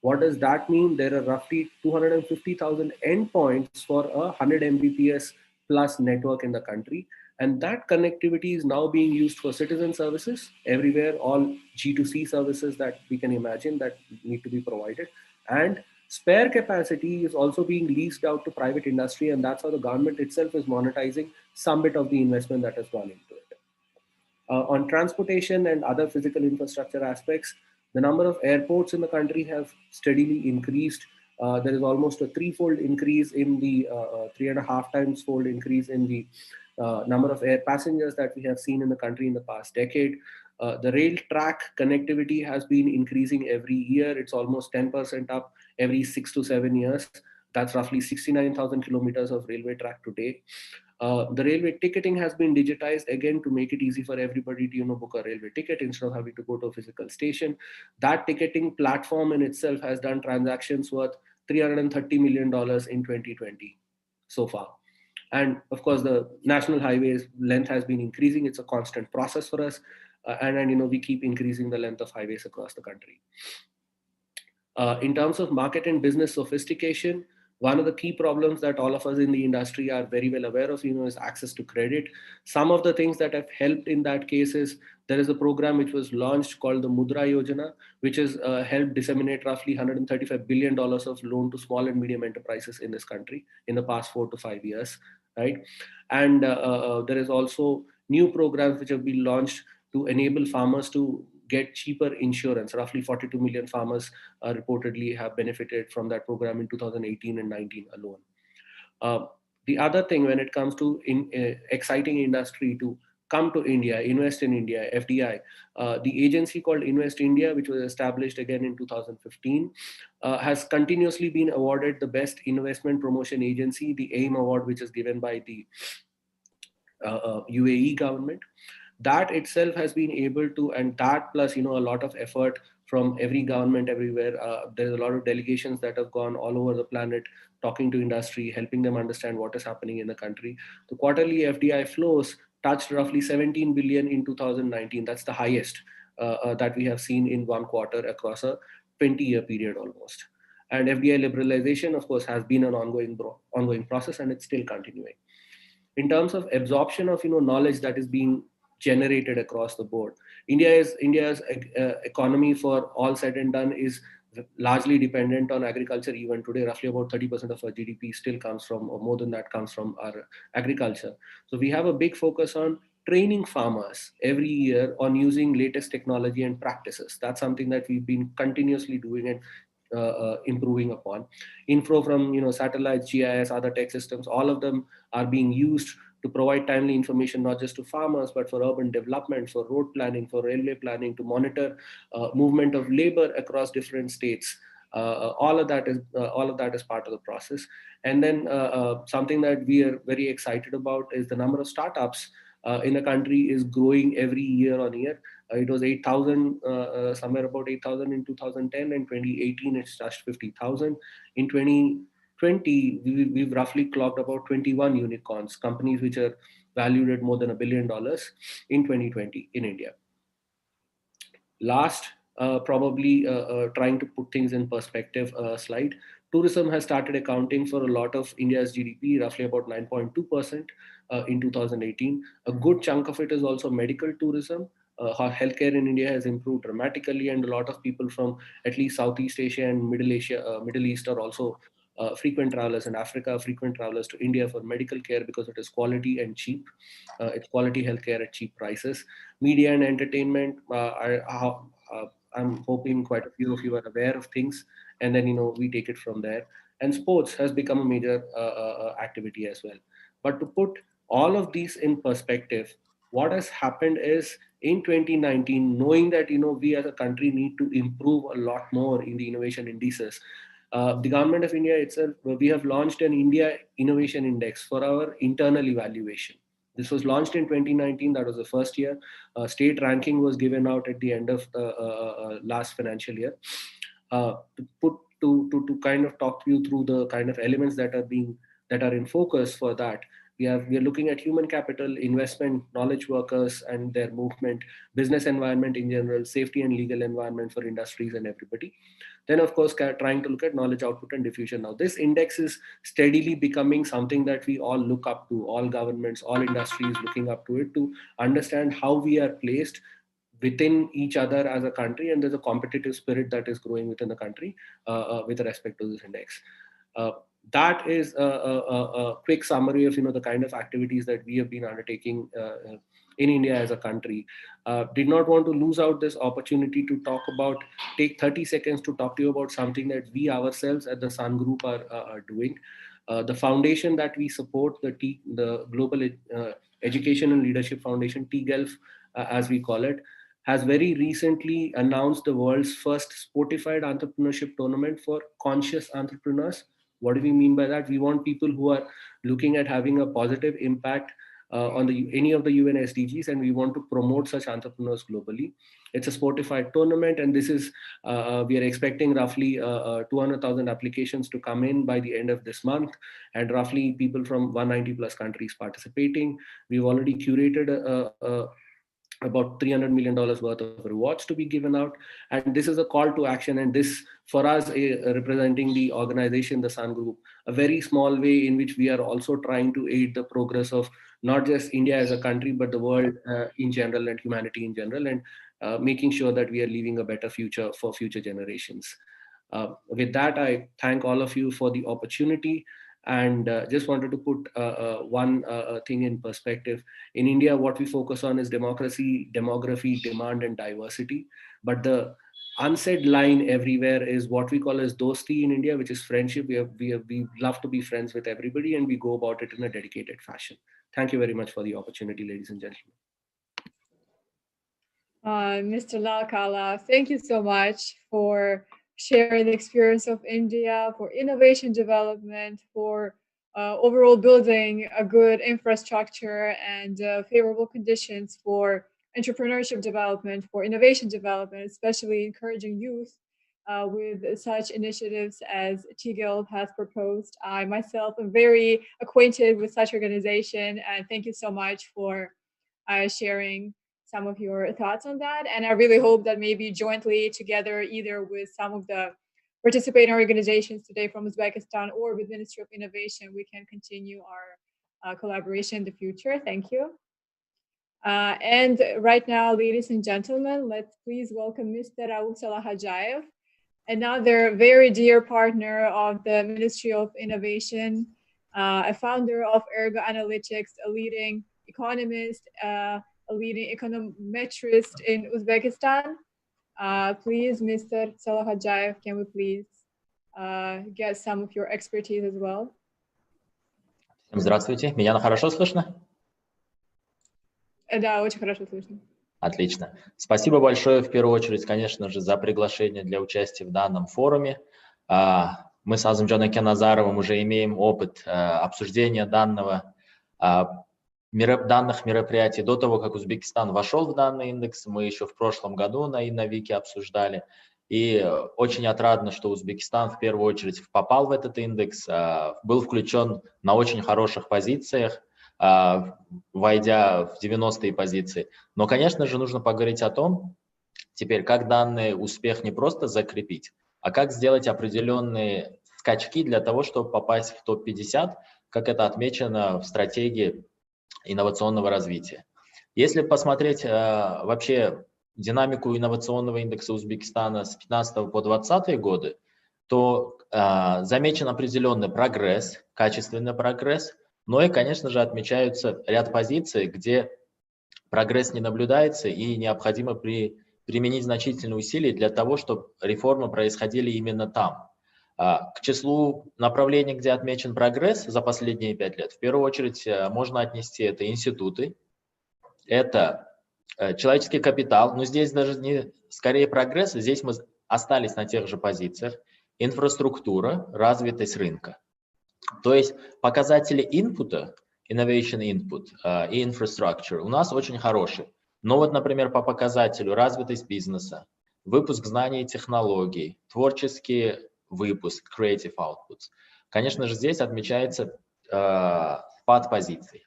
S5: What does that mean? There are roughly 250,000 endpoints for a 100 Mbps plus network in the country. And that connectivity is now being used for citizen services everywhere, all G2C services that we can imagine that need to be provided. And spare capacity is also being leased out to private industry. And that's how the government itself is monetizing some bit of the investment that has gone into it. On transportation and other physical infrastructure aspects, the number of airports in the country have steadily increased. There is almost a 3-fold increase in the 3.5 times fold increase in the number of air passengers that we have seen in the country in the past decade. The rail track connectivity has been increasing every year. It's almost 10% up every 6 to 7 years. That's roughly 69,000 kilometers of railway track today. The railway ticketing has been digitized again to make it easy for everybody to book a railway ticket instead of having to go to a physical station. That ticketing platform in itself has done transactions worth $330 million in 2020 so far. And of course, the national highways length has been increasing. It's a constant process for us, and we keep increasing the length of highways across the country. In terms of market and business sophistication, one of the key problems that all of us in the industry are very well aware of, is access to credit. Some of the things that have helped in that case is there is a program which was launched called the Mudra Yojana, which has helped disseminate roughly $135 billion of loan to small and medium enterprises in this country in the past 4 to 5 years, right? And there is also new programs which have been launched to enable farmers to get cheaper insurance. Roughly 42 million farmers reportedly have benefited from that program in 2018 and 19 alone. The other thing when it comes to exciting industry to come to India, invest in India, FDI, the agency called Invest India, which was established again in 2015, has continuously been awarded the best investment promotion agency, the AIM award, which is given by the UAE government. That itself has been able to, and that plus, a lot of effort from every government everywhere. There's a lot of delegations that have gone all over the planet, talking to industry, helping them understand what is happening in the country. The quarterly FDI flows touched roughly 17 billion in 2019. That's the highest that we have seen in one quarter across a 20-year period almost. And FDI liberalization, of course, has been an ongoing process, and it's still continuing. In terms of absorption of knowledge that is being generated across the board, India's economy, for all said and done, is largely dependent on agriculture. Even today, roughly about 30% of our GDP still comes from, or more than that, comes from our agriculture. So we have a big focus on training farmers every year on using latest technology and practices. That's something that we've been continuously doing and improving upon. Info from satellites, GIS, other tech systems, all of them are being used to provide timely information, not just to farmers, but for urban development, for road planning, for railway planning, to monitor movement of labor across different states. All of that is part of the process. And then something that we are very excited about is the number of startups in the country is growing every year on year. It was 8,000, somewhere about 8,000 in 2010, and 2018 it's touched 50,000. In 2020, we've roughly clocked about 21 unicorns, companies which are valued at more than $1 billion in 2020 in India. Last, probably trying to put things in perspective slide, tourism has started accounting for a lot of India's GDP, roughly about 9.2% in 2018. A good chunk of it is also medical tourism. Healthcare in India has improved dramatically, and a lot of people from at least Southeast Asia and Middle East are also frequent travelers, and Africa frequent travelers to India for medical care because it is quality and cheap. It's quality healthcare at cheap prices. Media and entertainment, I'm hoping quite a few of you are aware of things, and then we take it from there. And sports has become a major activity as well. But to put all of these in perspective, what has happened is in 2019, knowing that we as a country need to improve a lot more in the innovation indices, the government of India itself, we have launched an India Innovation Index for our internal evaluation. This was launched in 2019. That was the first year. State ranking was given out at the end of last financial year. To kind of talk you through the kind of elements that are in focus for that. We are looking at human capital, investment, knowledge workers and their movement, business environment in general, safety and legal environment for industries and everybody. Then, of course, trying to look at knowledge output and diffusion. Now, this index is steadily becoming something that we all look up to, all governments, all industries looking up to it, to understand how we are placed within each other as a country, and there's a competitive spirit that is growing within the country with respect to this index. That is a quick summary of the kind of activities that we have been undertaking in India as a country. Did not want to lose out this opportunity to take 30 seconds to talk to you about something that we ourselves at the Sun Group are doing. The foundation that we support, the Global Education and Leadership Foundation, TGELF as we call it, has very recently announced the world's first sportified entrepreneurship tournament for conscious entrepreneurs. What do we mean by that? We want people who are looking at having a positive impact on any of the UN SDGs, and we want to promote such entrepreneurs globally. It's a sportified tournament, and this is we are expecting roughly 200,000 applications to come in by the end of this month, and roughly people from 190 plus countries participating. We've already curated about $300 million worth of rewards to be given out. And this is a call to action. And this, for us, representing the organization, the Sun Group, a very small way in which we are also trying to aid the progress of not just India as a country, but the world in general and humanity in general, and making sure that we are leaving a better future for future generations. With that, I thank all of you for the opportunity. And just wanted to put one thing in perspective. In India, what we focus on is democracy, demography, demand, and diversity. But the unsaid line everywhere is what we call as dosti in India, which is friendship. We love to be friends with everybody, and we go about it in a dedicated fashion. Thank you very much for the opportunity, ladies and gentlemen.
S2: Mr. Lalkala, thank you so much for sharing the experience of India, for innovation development, for overall building a good infrastructure and favorable conditions for entrepreneurship development, for innovation development, especially encouraging youth with such initiatives as TGIL has proposed. I myself am very acquainted with such organization, and thank you so much for sharing some of your thoughts on that. And I really hope that maybe jointly together, either with some of the participating organizations today from Uzbekistan or with Ministry of Innovation, we can continue our collaboration in the future. Thank you. And right now, ladies and gentlemen, let's please welcome Mr. Rauf Salahajayev, another very dear partner of the Ministry of Innovation, a founder of Ergo Analytics, a leading economist, a leading econometrist in Uzbekistan. Please, Mr. Salahajayev, can we please get some of your expertise as well?
S6: Всем здравствуйте. Меня хорошо слышно?
S2: Да, очень хорошо слышно.
S6: Отлично. Спасибо большое, в первую очередь, конечно же, за приглашение для участия в данном форуме. Мы с Азамджаном Кеназаровым уже имеем опыт обсуждения данных мероприятий до того, как Узбекистан вошел в данный индекс. Мы еще в прошлом году на Инновике обсуждали. И очень отрадно, что Узбекистан в первую очередь попал в этот индекс, был включен на очень хороших позициях, войдя в 90-е позиции. Но, конечно же, нужно поговорить о том, теперь, как данный успех не просто закрепить, а как сделать определенные скачки для того, чтобы попасть в топ-50, как это отмечено в стратегии инновационного развития. Если посмотреть вообще динамику инновационного индекса Узбекистана с 15 по 20 годы, то замечен определенный прогресс, качественный прогресс, но и, конечно же, отмечаются ряд позиций, где прогресс не наблюдается и необходимо применить значительные усилия для того, чтобы реформы происходили именно там. К числу направлений, где отмечен прогресс за последние 5 лет, в первую очередь можно отнести это институты, это человеческий капитал, но здесь даже не скорее прогресс, здесь мы остались на тех же позициях, инфраструктура, развитость рынка. То есть показатели инпута, innovation input и infrastructure у нас очень хорошие. Но вот, например, по показателю развитость бизнеса, выпуск знаний и технологий, творческий выпуск, creative outputs. Конечно же, здесь отмечается спад позиций.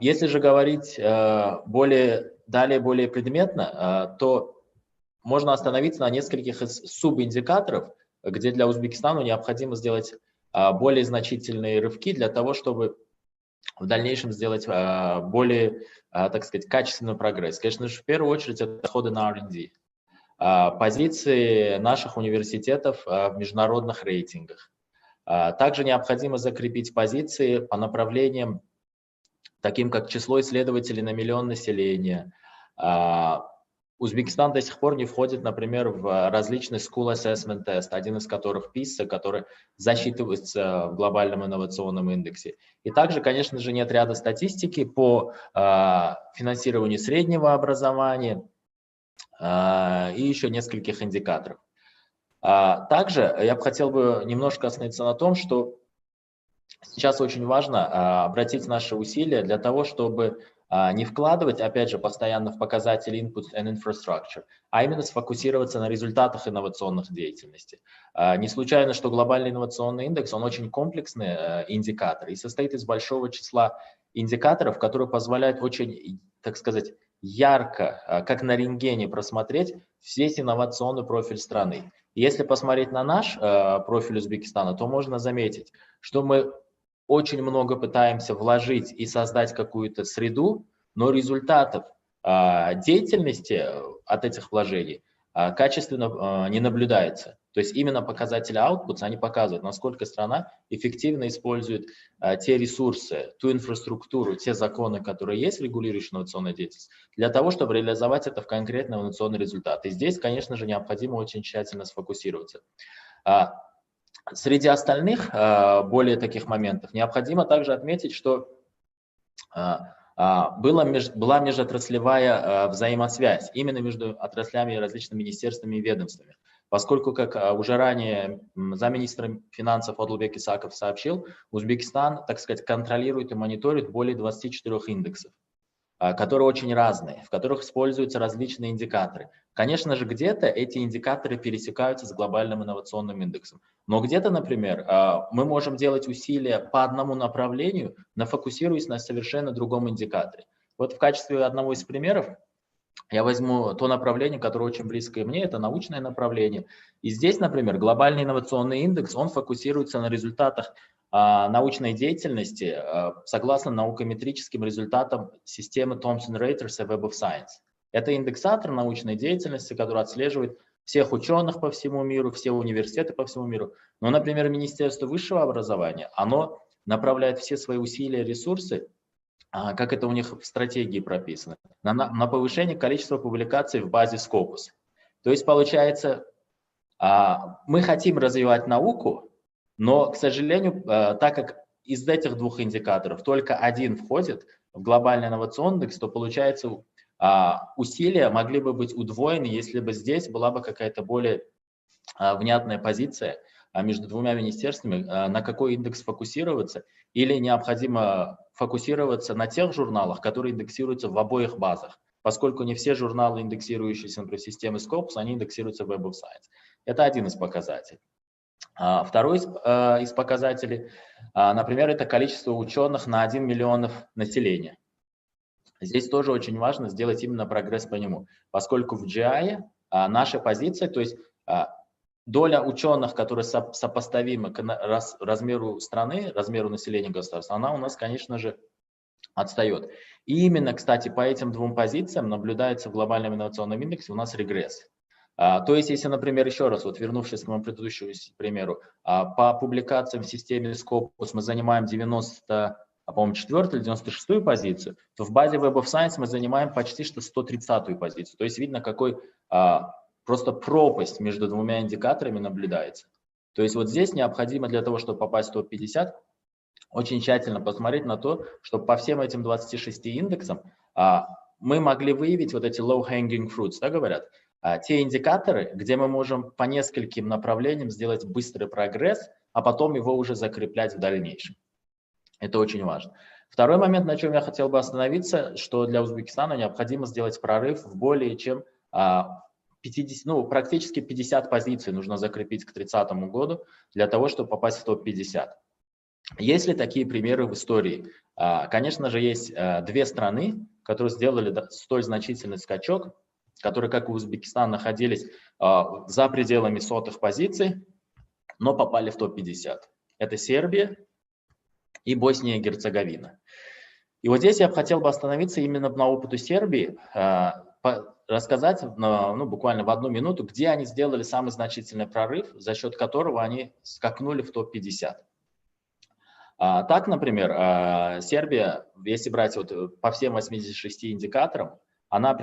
S6: Если же говорить более предметно, то можно остановиться на нескольких из субиндикаторов, где для Узбекистана необходимо сделать более значительные рывки для того, чтобы в дальнейшем сделать более, так сказать, качественный прогресс. Конечно же, в первую очередь это доходы на R&D. Позиции наших университетов в международных рейтингах. Также необходимо закрепить позиции по направлениям, таким как число исследователей на миллион населения. Узбекистан до сих пор не входит, например, в различные School Assessment Test, один из которых PISA, который засчитывается в глобальном инновационном индексе. И также, конечно же, нет ряда статистики по финансированию среднего образования и еще нескольких индикаторов. Также я бы хотел немножко остановиться на том, что сейчас очень важно обратить наши усилия для того, чтобы не вкладывать, опять же, постоянно в показатели input and infrastructure, а именно сфокусироваться на результатах инновационных деятельности. Не случайно, что глобальный инновационный индекс, он очень комплексный индикатор и состоит из большого числа индикаторов, которые позволяют очень, так сказать, ярко, как на рентгене, просмотреть весь инновационный профиль страны. Если посмотреть на наш профиль Узбекистана, то можно заметить, что мы очень много пытаемся вложить и создать какую-то среду, но результатов деятельности от этих вложений качественно не наблюдается. То есть именно показатели outputs, они показывают, насколько страна эффективно использует те ресурсы, ту инфраструктуру, те законы, которые есть, регулирующие инновационную деятельность, для того, чтобы реализовать это в конкретный инновационный результат. И здесь, конечно же, необходимо очень тщательно сфокусироваться. Среди остальных, более таких моментов, необходимо также отметить, что была межотраслевая взаимосвязь именно между отраслями и различными министерствами и ведомствами. поскольку, как уже ранее замминистра финансов Одлбек Исаков сообщил, Узбекистан, так сказать, контролирует и мониторит более 24 индексов, которые очень разные, в которых используются различные индикаторы. Конечно же, где-то эти индикаторы пересекаются с глобальным инновационным индексом, но где-то, например, мы можем делать усилия по одному направлению, но фокусируясь на совершенно другом индикаторе. Вот в качестве одного из примеров я возьму то направление, которое очень близко и мне, это научное направление. И здесь, например, глобальный инновационный индекс, он фокусируется на результатах научной деятельности согласно наукометрическим результатам системы Thomson-Reuters и Web of Science. Это индексатор научной деятельности, который отслеживает всех ученых по всему миру, все университеты по всему миру. Но, например, Министерство высшего образования, оно направляет все свои усилия и ресурсы, как это у них в стратегии прописано, на повышение количества публикаций в базе Scopus. То есть, получается, мы хотим развивать науку, но, к сожалению, так как из этих двух индикаторов только один входит в глобальный инновационный индекс, то, получается, усилия могли бы быть удвоены, если бы здесь была бы какая-то более внятная позиция между двумя министерствами, на какой индекс фокусироваться, или необходимо фокусироваться на тех журналах, которые индексируются в обоих базах, поскольку не все журналы, индексирующиеся, например, системы Scopus, они индексируются в Web of Science. Это один из показателей. Второй из показателей, например, это количество ученых на 1 миллион населения. Здесь тоже очень важно сделать именно прогресс по нему, поскольку в GI наша позиция, то есть доля ученых, которые сопоставимы к размеру страны, размеру населения государства, она у нас, конечно же, отстает. И именно, кстати, по этим двум позициям наблюдается в глобальном инновационном индексе у нас регресс. То есть, если, например, еще раз, вот вернувшись к моему предыдущему примеру, по публикациям в системе Scopus мы занимаем 94-ю или 96-ю позицию, то в базе Web of Science мы занимаем почти что 130-ю позицию. То есть видно, какой просто пропасть между двумя индикаторами наблюдается. То есть вот здесь необходимо для того, чтобы попасть в топ-50, очень тщательно посмотреть на то, чтобы по всем этим 26 индексам мы могли выявить вот эти low-hanging fruits, да, говорят, те индикаторы, где мы можем по нескольким направлениям сделать быстрый прогресс, а потом его уже закреплять в дальнейшем. Это очень важно. Второй момент, на чем я хотел бы остановиться, что для Узбекистана необходимо сделать прорыв в более чем 50, практически 50 позиций нужно закрепить к 30 году для того, чтобы попасть в топ-50. Есть ли такие примеры в истории? Конечно же, есть две страны, которые сделали столь значительный скачок, которые, как и Узбекистан, находились за пределами сотых позиций, но попали в топ-50. Это Сербия и Босния и Герцеговина. И вот здесь я хотел бы остановиться именно на опыте Сербии, рассказать буквально в 1 минуту, где они сделали самый значительный прорыв, за счет которого они скакнули в топ-50. Так, например, Сербия, если брать вот по всем 86 индикаторам, она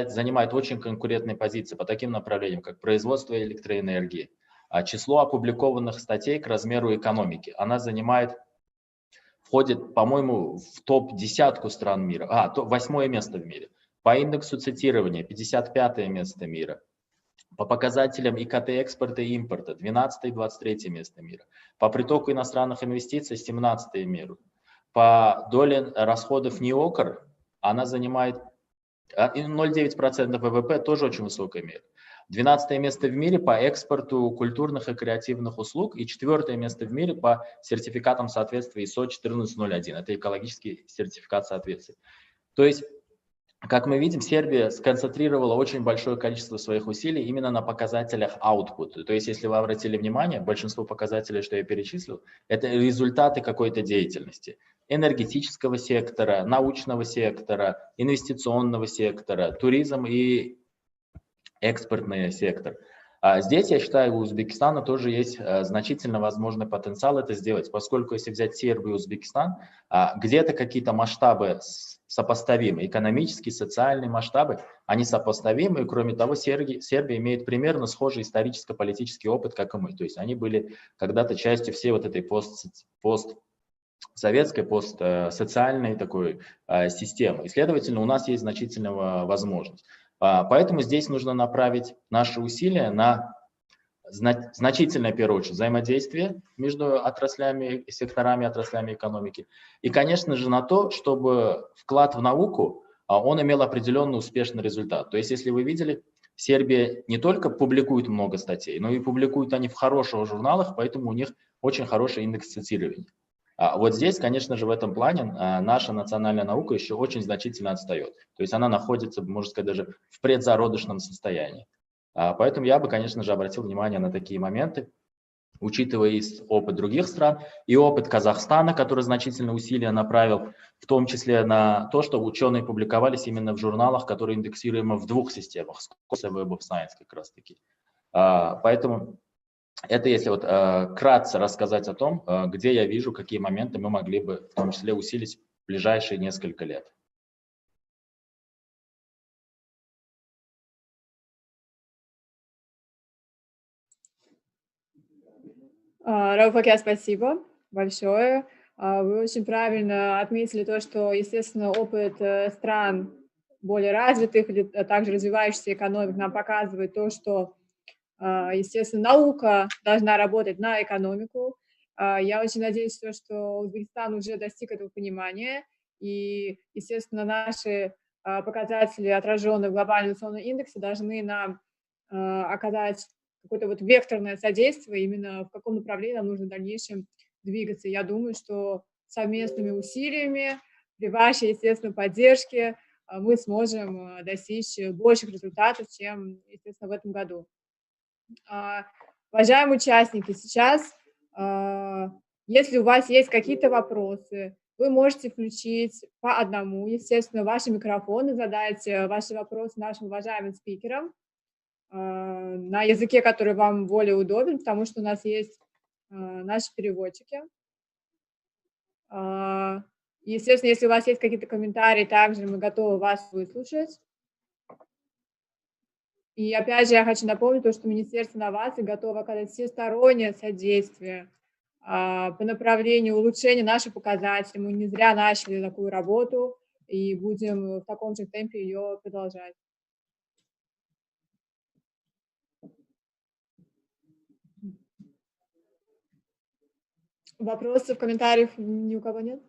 S6: занимает очень конкурентные позиции по таким направлениям, как производство электроэнергии, число опубликованных статей к размеру экономики. Она входит, по-моему, в топ-10 стран мира, 8-е место в мире. По индексу цитирования 55-е место мира. По показателям ИКТ экспорта и импорта 12-е и 23-е место мира. По притоку иностранных инвестиций 17-е мира. По доле расходов НИОКР она занимает 0,9% ВВП, тоже очень высокая мера. 12-е место в мире по экспорту культурных и креативных услуг и 4-е место в мире по сертификатам соответствия ISO 14001. Это экологический сертификат соответствия. То есть, как мы видим, Сербия сконцентрировала очень большое количество своих усилий именно на показателях output. То есть, если вы обратили внимание, большинство показателей, что я перечислил, это результаты какой-то деятельности. Энергетического сектора, научного сектора, инвестиционного сектора, туризм и экспортный сектор. Здесь, я считаю, у Узбекистана тоже есть значительно возможный потенциал это сделать, поскольку если взять Сербию и Узбекистан, где-то какие-то масштабы сопоставимы, экономические, социальные масштабы, они сопоставимы, и кроме того, Сербия имеет примерно схожий историческо-политический опыт, как и мы, то есть они были когда-то частью всей вот этой постсоветской, постсоциальной такой системы, и, следовательно, у нас есть значительная возможность. Поэтому здесь нужно направить наши усилия на значительное, в первую очередь, взаимодействие между отраслями, секторами, отраслями экономики. И, конечно же, на то, чтобы вклад в науку, он имел определенный успешный результат. То есть, если вы видели, Сербия не только публикует много статей, но и публикуют они в хороших журналах, поэтому у них очень хороший индекс цитирования. Вот здесь, конечно же, в этом плане наша национальная наука еще очень значительно отстает. То есть она находится, можно сказать, даже в предзародышном состоянии. Поэтому я бы, конечно же, обратил внимание на такие моменты, учитывая и опыт других стран, и опыт Казахстана, который значительные усилия направил, в том числе на то, что ученые публиковались именно в журналах, которые индексируемы в двух системах, Scopus и Web of Science как раз-таки. Поэтому это если вот кратко рассказать о том, где я вижу, какие моменты мы могли бы в том числе усилить в ближайшие несколько лет.
S2: Рауфаке, спасибо большое. Вы очень правильно отметили то, что, естественно, опыт стран более развитых или также развивающихся экономик нам показывает то, что, естественно, наука должна работать на экономику. Я очень надеюсь, что Узбекистан уже достиг этого понимания, и, естественно, наши показатели, отраженные в глобальном инновационном индексе, должны нам оказать какое-то вот векторное содействие, именно в каком направлении нам нужно в дальнейшем двигаться. Я думаю, что совместными усилиями, при вашей, естественно, поддержке мы сможем достичь больших результатов, чем, естественно, в этом году. Уважаемые участники, сейчас, если у вас есть какие-то вопросы, вы можете включить по одному, естественно, ваши микрофоны, задать ваши вопросы нашим уважаемым спикерам на языке, который вам более удобен, потому что у нас есть наши переводчики. Естественно, если у вас есть какие-то комментарии, также мы готовы вас выслушать. И опять же, я хочу напомнить, что Министерство инноваций готово оказать всестороннее содействие по направлению улучшения наших показателей. Мы не зря начали такую работу и будем в таком же темпе ее продолжать. Вопросов, комментариев ни у кого нет?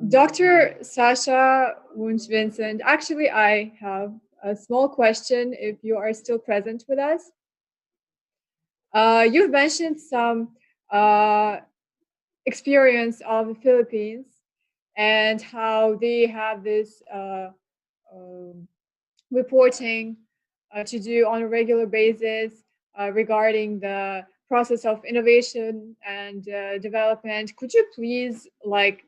S2: Dr. Sasha Wunsch-Vincent, actually, I have a small question if you are still present with us. You've mentioned some experience of the Philippines and how they have this reporting to do on a regular basis regarding the process of innovation and development. Could you please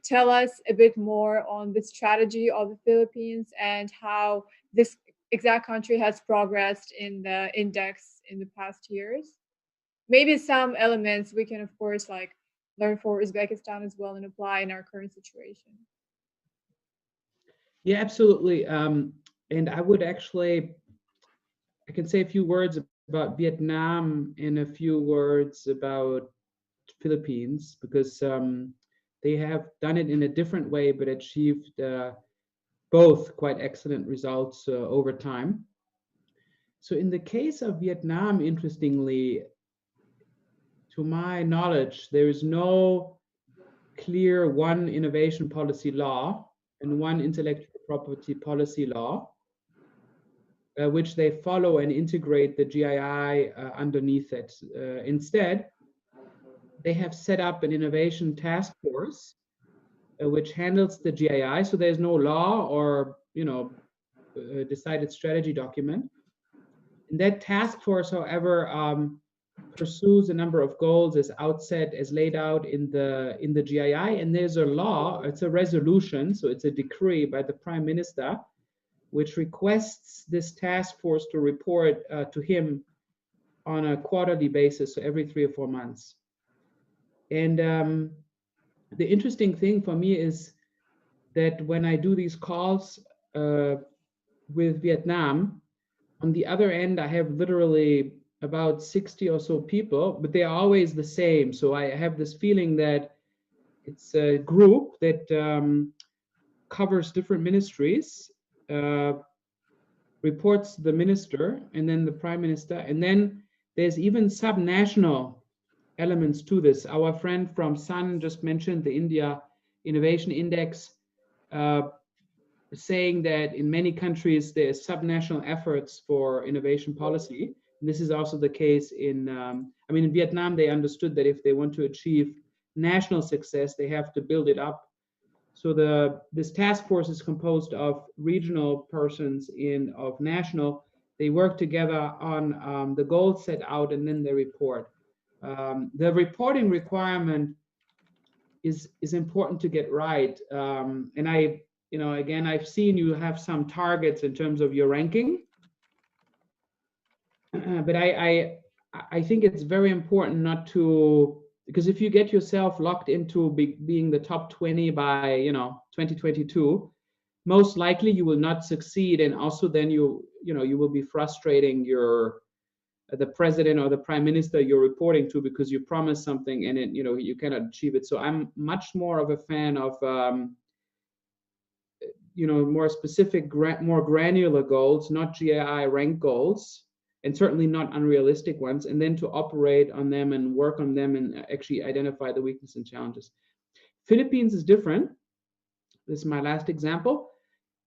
S2: tell us a bit more on the strategy of the Philippines and how this exact country has progressed in the index in the past years? Maybe some elements we can, of course, learn for Uzbekistan as well and apply in our current situation.
S3: Yeah, absolutely. And I would actually, I can say a few words about Vietnam and a few words about Philippines, because they have done it in a different way, but achieved both quite excellent results over time. So in the case of Vietnam, interestingly, to my knowledge, there is no clear one innovation policy law and one intellectual property policy law, which they follow and integrate the GII underneath it. Instead, they have set up an innovation task force which handles the GII. So there's no law or decided strategy document. And that task force, however, pursues a number of goals as laid out in the GII, and there's a law, it's a resolution, so it's a decree by the Prime Minister, which requests this task force to report to him on a quarterly basis, so every 3 or 4 months. And the interesting thing for me is that when I do these calls with Vietnam, on the other end, I have literally about 60 or so people, but they are always the same. So I have this feeling that it's a group that covers different ministries, reports to the minister and then the prime minister. And then there's even subnational elements to this. Our friend from Sun just mentioned the India Innovation Index, saying that in many countries there's subnational efforts for innovation policy. And this is also the case in, in Vietnam, they understood that if they want to achieve national success, they have to build it up. So this task force is composed of regional persons of national. They work together on the goals set out and then they report. The reporting requirement is important to get right. And again, I've seen you have some targets in terms of your ranking, but I think it's very important not to, because if you get yourself locked into being the top 20 by 2022, most likely you will not succeed, and also then you will be frustrating the president or the prime minister you're reporting to, because you promised something and it, you cannot achieve it. So I'm much more of a fan of more specific, more granular goals, not GII rank goals, and certainly not unrealistic ones, and then to operate on them and work on them and actually identify the weaknesses and challenges. Philippines is different. This is my last example.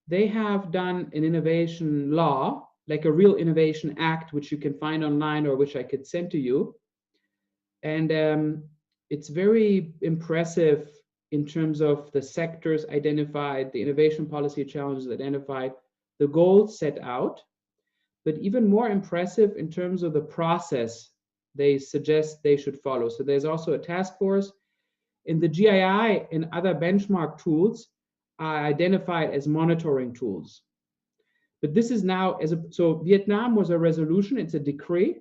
S3: They have done an innovation law, like a real innovation act, which you can find online or which I could send to you. And it's very impressive in terms of the sectors identified, the innovation policy challenges identified, the goals set out, but even more impressive in terms of the process they suggest they should follow. So there's also a task force. In the GII and other benchmark tools are identified as monitoring tools. But this is now, so Vietnam was a resolution, it's a decree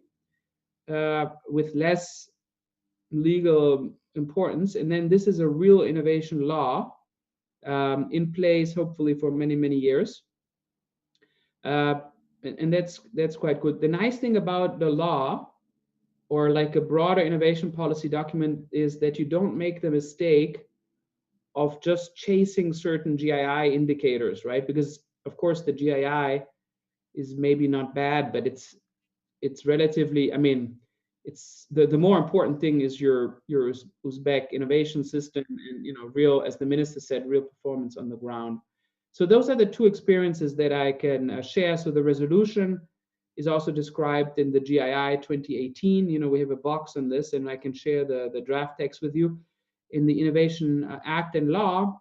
S3: with less legal importance. And then this is a real innovation law in place, hopefully for many, many years. And that's quite good. The nice thing about the law, or like a broader innovation policy document, is that you don't make the mistake of just chasing certain GII indicators, right? Because of course the GII is maybe not bad, but it's relatively, it's the more important thing is your Uzbek innovation system and real, as the minister said, real performance on the ground. So those are the two experiences that I can share. So the resolution is also described in the GII 2018. We have a box on this, and I can share the draft text with you. In the Innovation Act and Law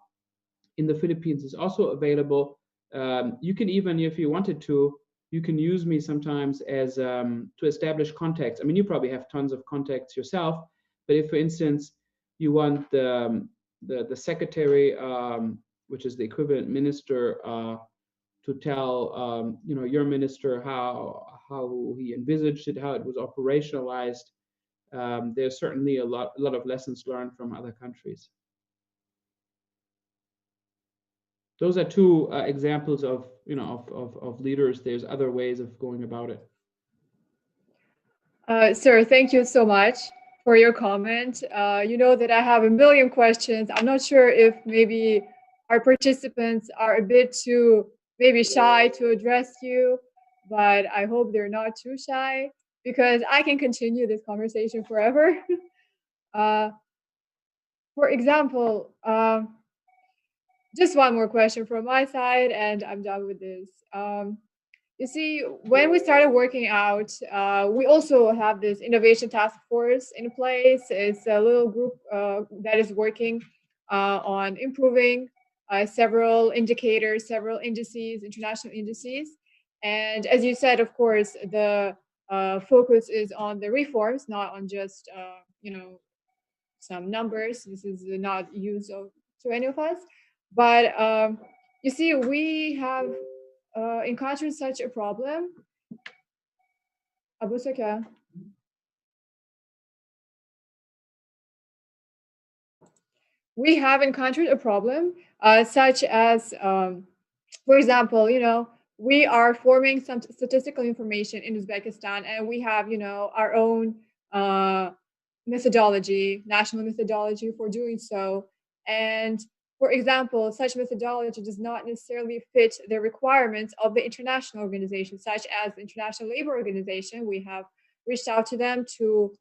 S3: in the Philippines is also available. You can even, if you wanted to, you can use me sometimes as to establish contacts. You probably have tons of contacts yourself, but if, for instance, you want the secretary, which is the equivalent minister, to tell your minister how he envisaged it, how it was operationalized. There's certainly a lot of lessons learned from other countries. Those are two examples of of leaders. There's other ways of going about it.
S2: Sir, thank you so much for your comment. You know that I have a million questions. I'm not sure if maybe our participants are a bit too maybe shy to address you, but I hope they're not too shy, because I can continue this conversation forever. For example, just one more question from my side, and I'm done with this. You see, when we started working out, we also have this innovation task force in place. It's a little group that is working on improving several indicators, several indices, international indices. And as you said, of course, the focus is on the reforms, not on just some numbers. This is not useful to any of us. But you see, we have encountered such a problem. Abusaka. We have encountered a problem such as, for example, we are forming some statistical information in Uzbekistan, and we have, our own methodology, national methodology for doing so. And for example, such methodology does not necessarily fit the requirements of the international organization, such as the International Labor Organization. We have reached out to them to,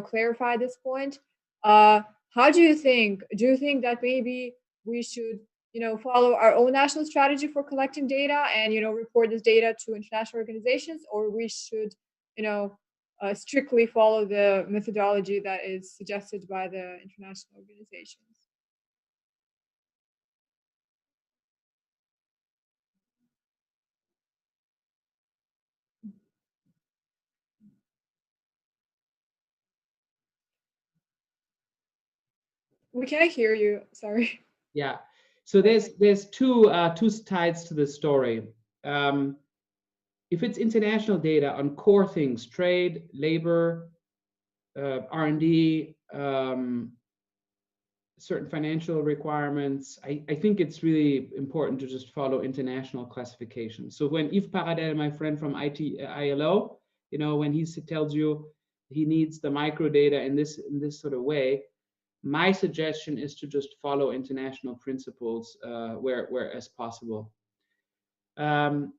S2: clarify this point. How do you think? Do you think that maybe we should, follow our own national strategy for collecting data and, report this data to international organizations, or we should, strictly follow the methodology that is suggested by the international organizations? We can't hear you. Sorry.
S3: Yeah. So there's two sides to the story. If it's international data on core things, trade, labor, R&D, certain financial requirements, I think it's really important to just follow international classification. So when Yves Paradel, my friend from ILO, when he tells you he needs the micro data in this sort of way, my suggestion is to just follow international principles where as possible. Then,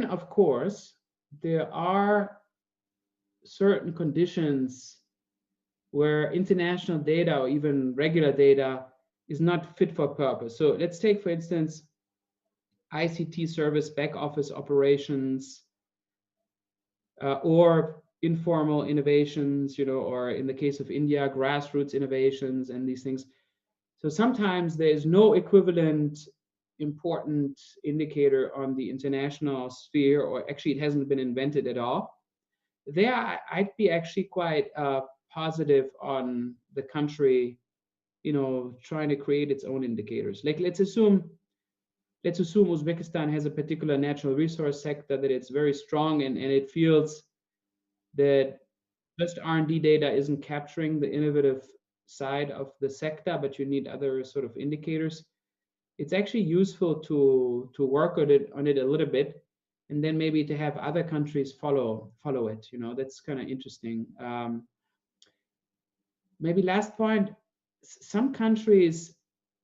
S3: of course, there are certain conditions where international data or even regular data is not fit for purpose. So let's take, for instance, ICT service back office operations or informal innovations, or in the case of India, grassroots innovations and these things. So sometimes there's no equivalent important indicator on the international sphere, or actually it hasn't been invented at all. There, I'd be actually quite positive on the country, trying to create its own indicators. Like let's assume Uzbekistan has a particular natural resource sector that it's very strong and it feels that just R&D data isn't capturing the innovative side of the sector, but you need other sort of indicators. It's actually useful to work on it a little bit, and then maybe to have other countries follow it. That's kind of interesting. Maybe last point, some countries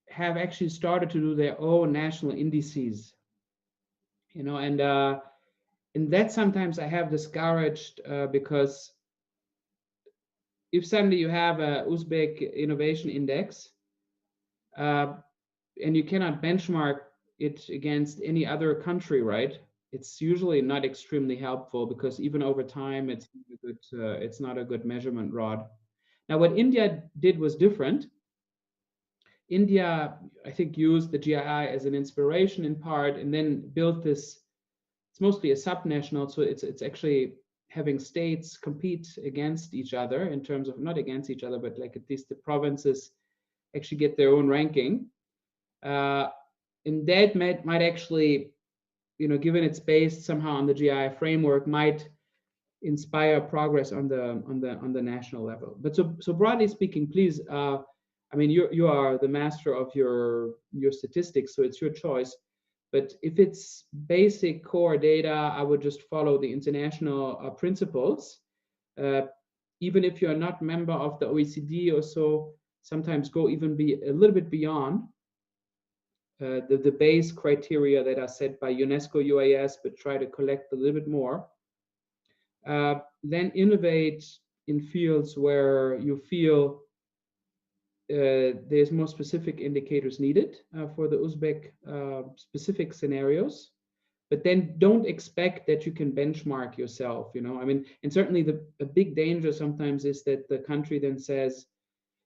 S3: have actually started to do their own national indices, and that sometimes I have discouraged because if suddenly you have a Uzbek innovation index and you cannot benchmark it against any other country, right? It's usually not extremely helpful, because even over time, it's not a good measurement rod. Now, what India did was different. India, I think, used the GII as an inspiration in part, and then built this. It's mostly a subnational, so it's actually having states compete against each other in terms of, not against each other, but like at least the provinces actually get their own ranking. And that might actually, given it's based somehow on the GII framework, might inspire progress on the national level. But so broadly speaking, please, you are the master of your statistics, so it's your choice. But if it's basic core data, I would just follow the international principles. Even if you're not a member of the OECD or so, sometimes go even be a little bit beyond the base criteria that are set by UNESCO UAS, but try to collect a little bit more. Then innovate in fields where you feel there's more specific indicators needed for the Uzbek specific scenarios, but then don't expect that you can benchmark yourself, and certainly a big danger sometimes is that the country then says,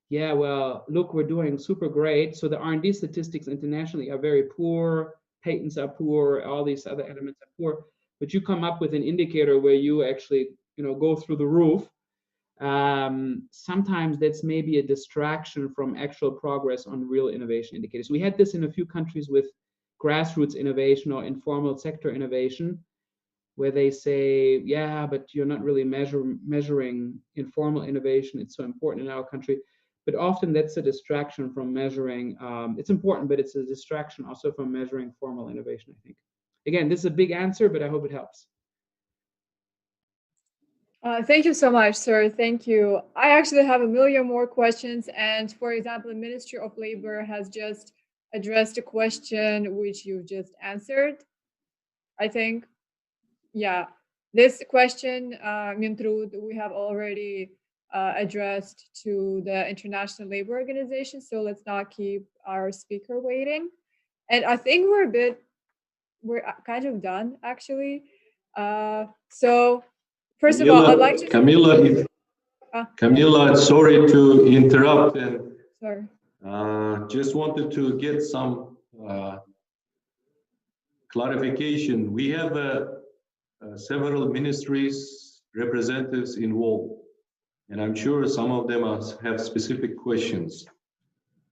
S3: yeah, well, look, we're doing super great. So the R&D statistics internationally are very poor, patents are poor, all these other elements are poor. but you come up with an indicator where you actually, go through the roof, sometimes that's maybe a distraction from actual progress on real innovation indicators. We had this in a few countries with grassroots innovation or informal sector innovation, where they say, yeah, but you're not really measuring informal innovation. It's so important in our country. But often that's a distraction from measuring. It's important, but it's a distraction also from measuring formal innovation, I think. Again, this is a big answer, but I hope it helps.
S2: Thank you so much, sir. Thank you. I actually have a million more questions. And for example, the Ministry of Labor has just addressed a question which you just answered, I think. Yeah, this question, Mintrud, we have already addressed to the International Labor Organization. So let's not keep our speaker waiting. And I think we're kind of done, actually. So first of all, I'd like to...
S7: Camilla, sorry to interrupt.
S2: Sorry.
S7: Just wanted to get some clarification. We have several ministries representatives involved, and I'm sure some of them have specific questions.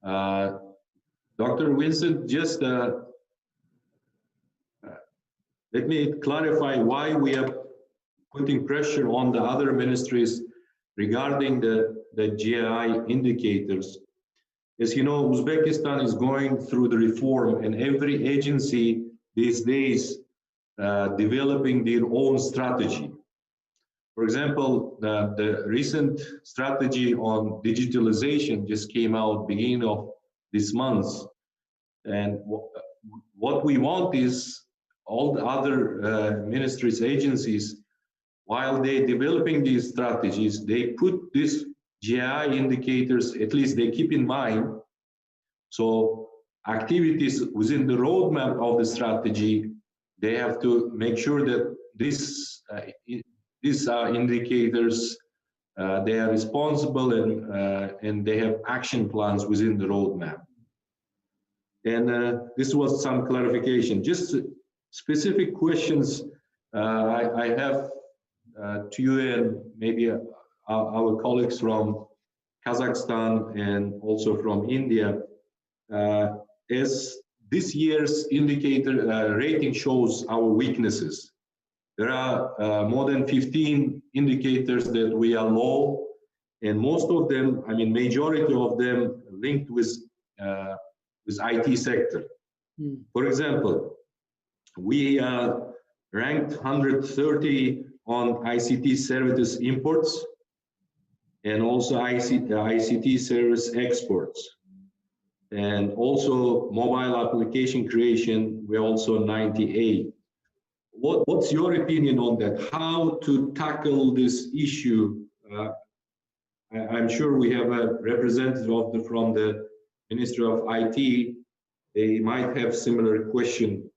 S7: Dr. Vincent, just let me clarify why we are putting pressure on the other ministries regarding the GI indicators. As you know, Uzbekistan is going through the reform, and every agency these days developing their own strategy. For example, the recent strategy on digitalization just came out beginning of this month. And what we want is all the other ministries, agencies, while they're developing these strategies, they put these GI indicators, at least they keep in mind. So activities within the roadmap of the strategy, they have to make sure that these indicators, they are responsible and they have action plans within the roadmap. And this was some clarification. Just specific questions I have to you and maybe our colleagues from Kazakhstan and also from India. As this year's indicator rating shows our weaknesses. There are more than 15 indicators that we are low, and most of them, I mean, majority of them linked with IT sector. For example, we are ranked 130 on ICT services imports and also ICT service exports. And also mobile application creation, we're also 98. What's your opinion on that? How to tackle this issue? I'm sure we have a representative from the Ministry of IT. They might have similar question.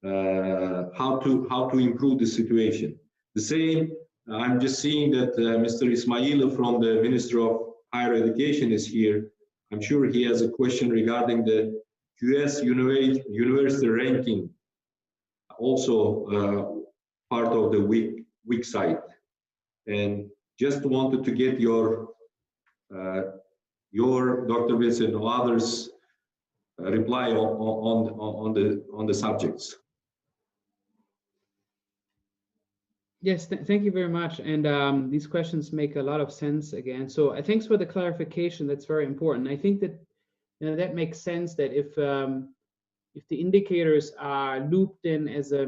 S7: How to improve the situation? The same. I'm just seeing that Mr. Ismailov from the Ministry of Higher Education is here. I'm sure he has a question regarding the US university ranking, also part of the weak side. And just wanted to get your Dr. Vincent or others reply on the subjects.
S3: Yes, thank you very much. And these questions make a lot of sense again. So thanks for the clarification. That's very important. I think that that makes sense that if the indicators are looped in as a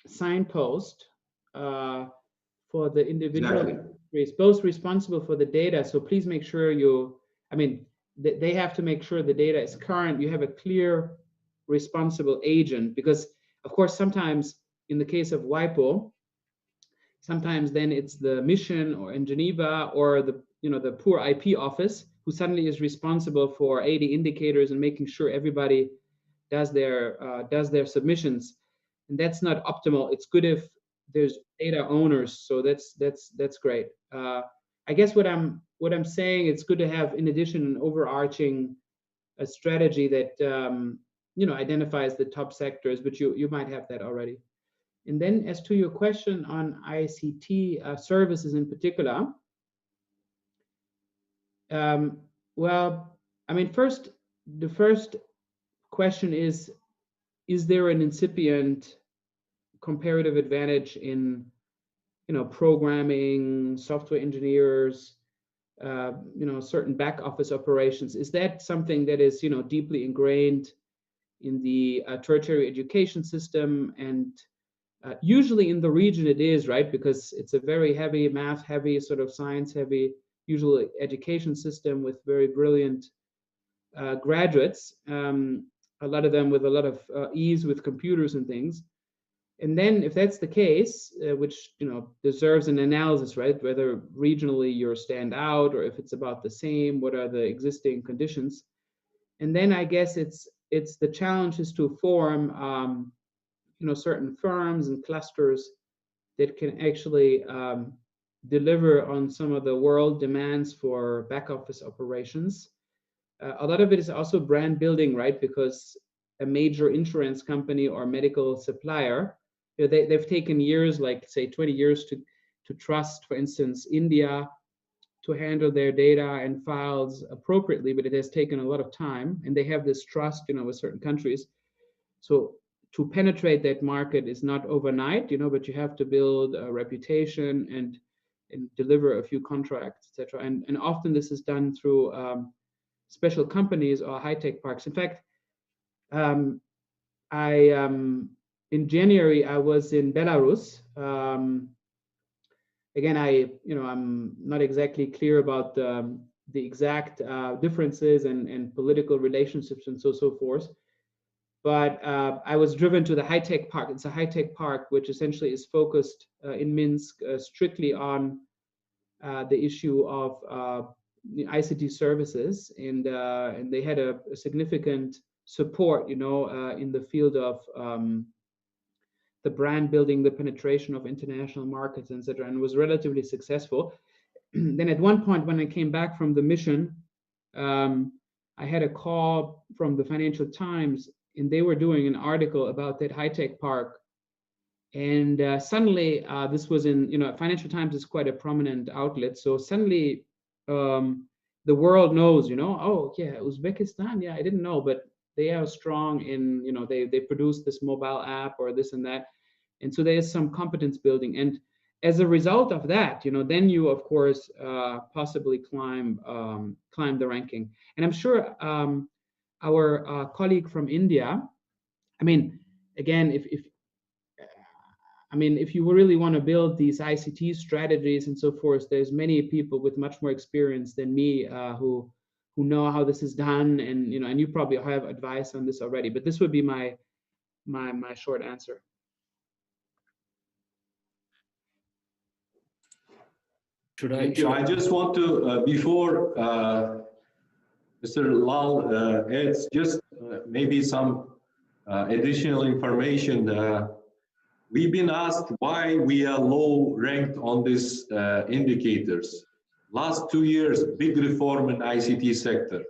S3: signpost for the individual, exactly, both responsible for the data. So please make sure they have to make sure the data is current. You have a clear responsible agent, because of course sometimes in the case of WIPO, sometimes then it's the mission or in Geneva or the poor IP office who suddenly is responsible for 80 indicators and making sure everybody does their submissions, and that's not optimal. It's good if there's data owners, so that's great. I guess what I'm saying, it's good to have in addition an overarching strategy that identifies the top sectors, but you might have that already. And then as to your question on ICT services in particular, well, I mean, the first question is there an incipient comparative advantage in, programming, software engineers, certain back office operations? Is that something that is, deeply ingrained in the tertiary education system? And usually in the region it is, right? Because it's a very heavy, math heavy, sort of science heavy, usually education system with very brilliant graduates, a lot of them with a lot of ease with computers and things. And then if that's the case, which deserves an analysis, right? Whether regionally you're stand out or if it's about the same, what are the existing conditions? And then I guess it's the challenge is to form certain firms and clusters that can actually deliver on some of the world demands for back office operations. A lot of it is also brand building, right? Because a major insurance company or medical supplier, they've taken years, like say 20 years to trust, for instance, India to handle their data and files appropriately, but it has taken a lot of time, and they have this trust, with certain countries. So to penetrate that market is not overnight, but you have to build a reputation and deliver a few contracts, etc. And often this is done through special companies or high-tech parks. In fact, in January I was in Belarus. Again, I'm not exactly clear about the exact differences and political relationships and so forth. But I was driven to the high-tech park. It's a high-tech park which essentially is focused in Minsk strictly on the issue of ICT services, and they had a significant support, in the field of the brand building, the penetration of international markets, etc., and was relatively successful. Then at one point when I came back from the mission, I had a call from the Financial Times, and they were doing an article about that high-tech park. And suddenly, this was in, Financial Times is quite a prominent outlet. So suddenly, the world knows, oh yeah, Uzbekistan, yeah, I didn't know, but they are strong in, they produce this mobile app or this and that. And so there is some competence building. And as a result of that, then you, of course, possibly climb the ranking. And I'm sure our colleague from India, I mean, again, if you really want to build these ICT strategies and so forth, there's many people with much more experience than me who know how this is done, and and you probably have advice on this already. But this would be my short answer.
S7: Thank you. I just want to, before Mr. Lal adds just maybe some additional information. We've been asked why we are low ranked on these indicators. Last 2 years, big reform in ICT sector.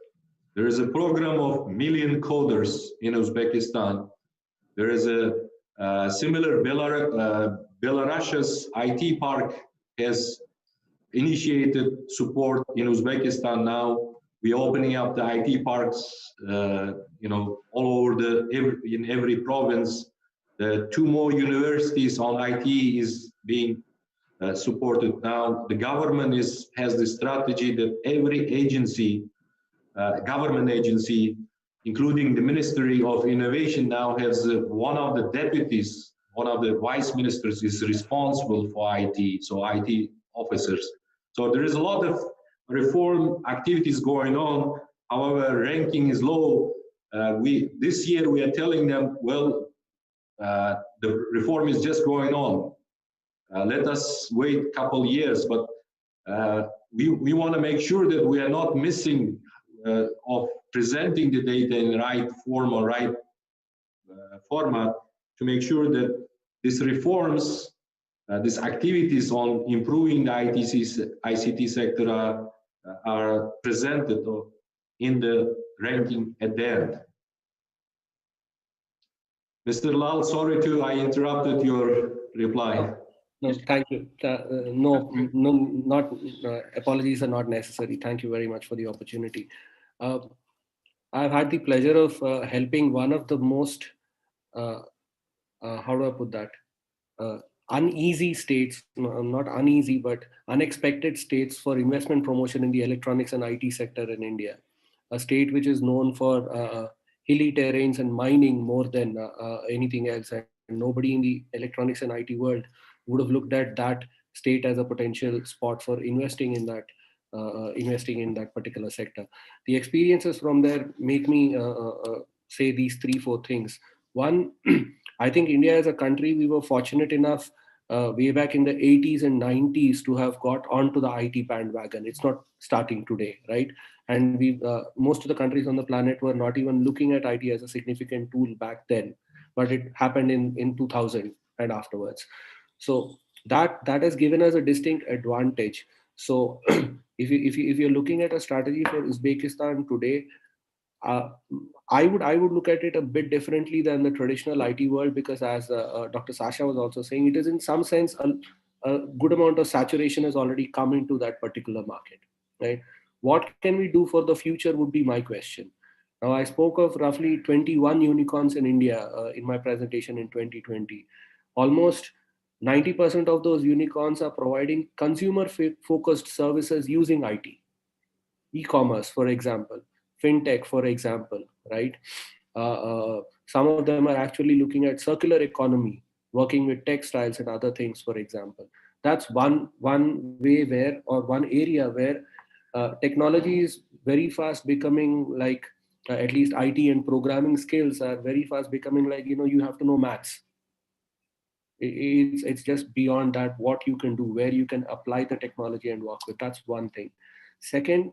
S7: There is a program of million coders in Uzbekistan. There is a similar Belarus's IT park has initiated support in Uzbekistan now. We're opening up the IT parks, all over in every province. The 2 more universities on IT is being supported now. The government has the strategy that every agency, government agency, including the Ministry of Innovation, now has one of the deputies, one of the vice ministers is responsible for IT, so IT officers. So there is a lot of reform activities going on. However, ranking is low. This year we are telling them, well, the reform is just going on. Let us wait a couple years, but we want to make sure that we are not missing of presenting the data in the right form or right format to make sure that these reforms, these activities on improving the ICT sector are presented in the ranking at the end. Mr. Lal, sorry I interrupted your reply.
S5: No, thank you. Apologies are not necessary. Thank you very much for the opportunity. I've had the pleasure of helping one of the most, how do I put that, uneasy states, not uneasy, but unexpected states for investment promotion in the electronics and IT sector in India. A state which is known for hilly terrains and mining more than anything else. And nobody in the electronics and IT world would have looked at that state as a potential spot for investing in that particular sector. The experiences from there make me say these 3-4 things. One, I think India as a country, we were fortunate enough way back in the 80s and 90s to have got onto the IT bandwagon. It's not starting today, right? And most of the countries on the planet were not even looking at IT as a significant tool back then, but it happened in 2000 and afterwards. So that has given us a distinct advantage. So if you're looking at a strategy for Uzbekistan today, I would look at it a bit differently than the traditional IT world, because as Dr. Sasha was also saying, it is in some sense a good amount of saturation has already come into that particular market, right? What can we do for the future would be my question. Now, I spoke of roughly 21 unicorns in India in my presentation in 2020. Almost 90% of those unicorns are providing consumer-focused services using IT. E-commerce, for example, fintech, for example, right? Some of them are actually looking at circular economy, working with textiles and other things, for example. That's one way where, or one area where technology is very fast becoming like, at least IT and programming skills are very fast becoming like, you have to know maths. It's just beyond that, what you can do, where you can apply the technology and work with. That's one thing. Second,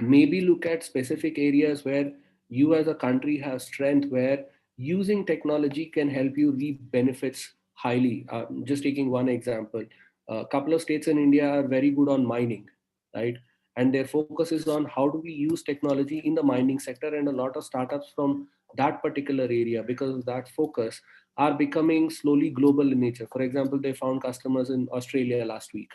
S5: maybe look at specific areas where you as a country have strength, where using technology can help you reap benefits highly. Just taking one example, a couple of states in India are very good on mining, right? And their focus is on how do we use technology in the mining sector, and a lot of startups from that particular area, because of that focus, are becoming slowly global in nature. For example, they found customers in Australia last week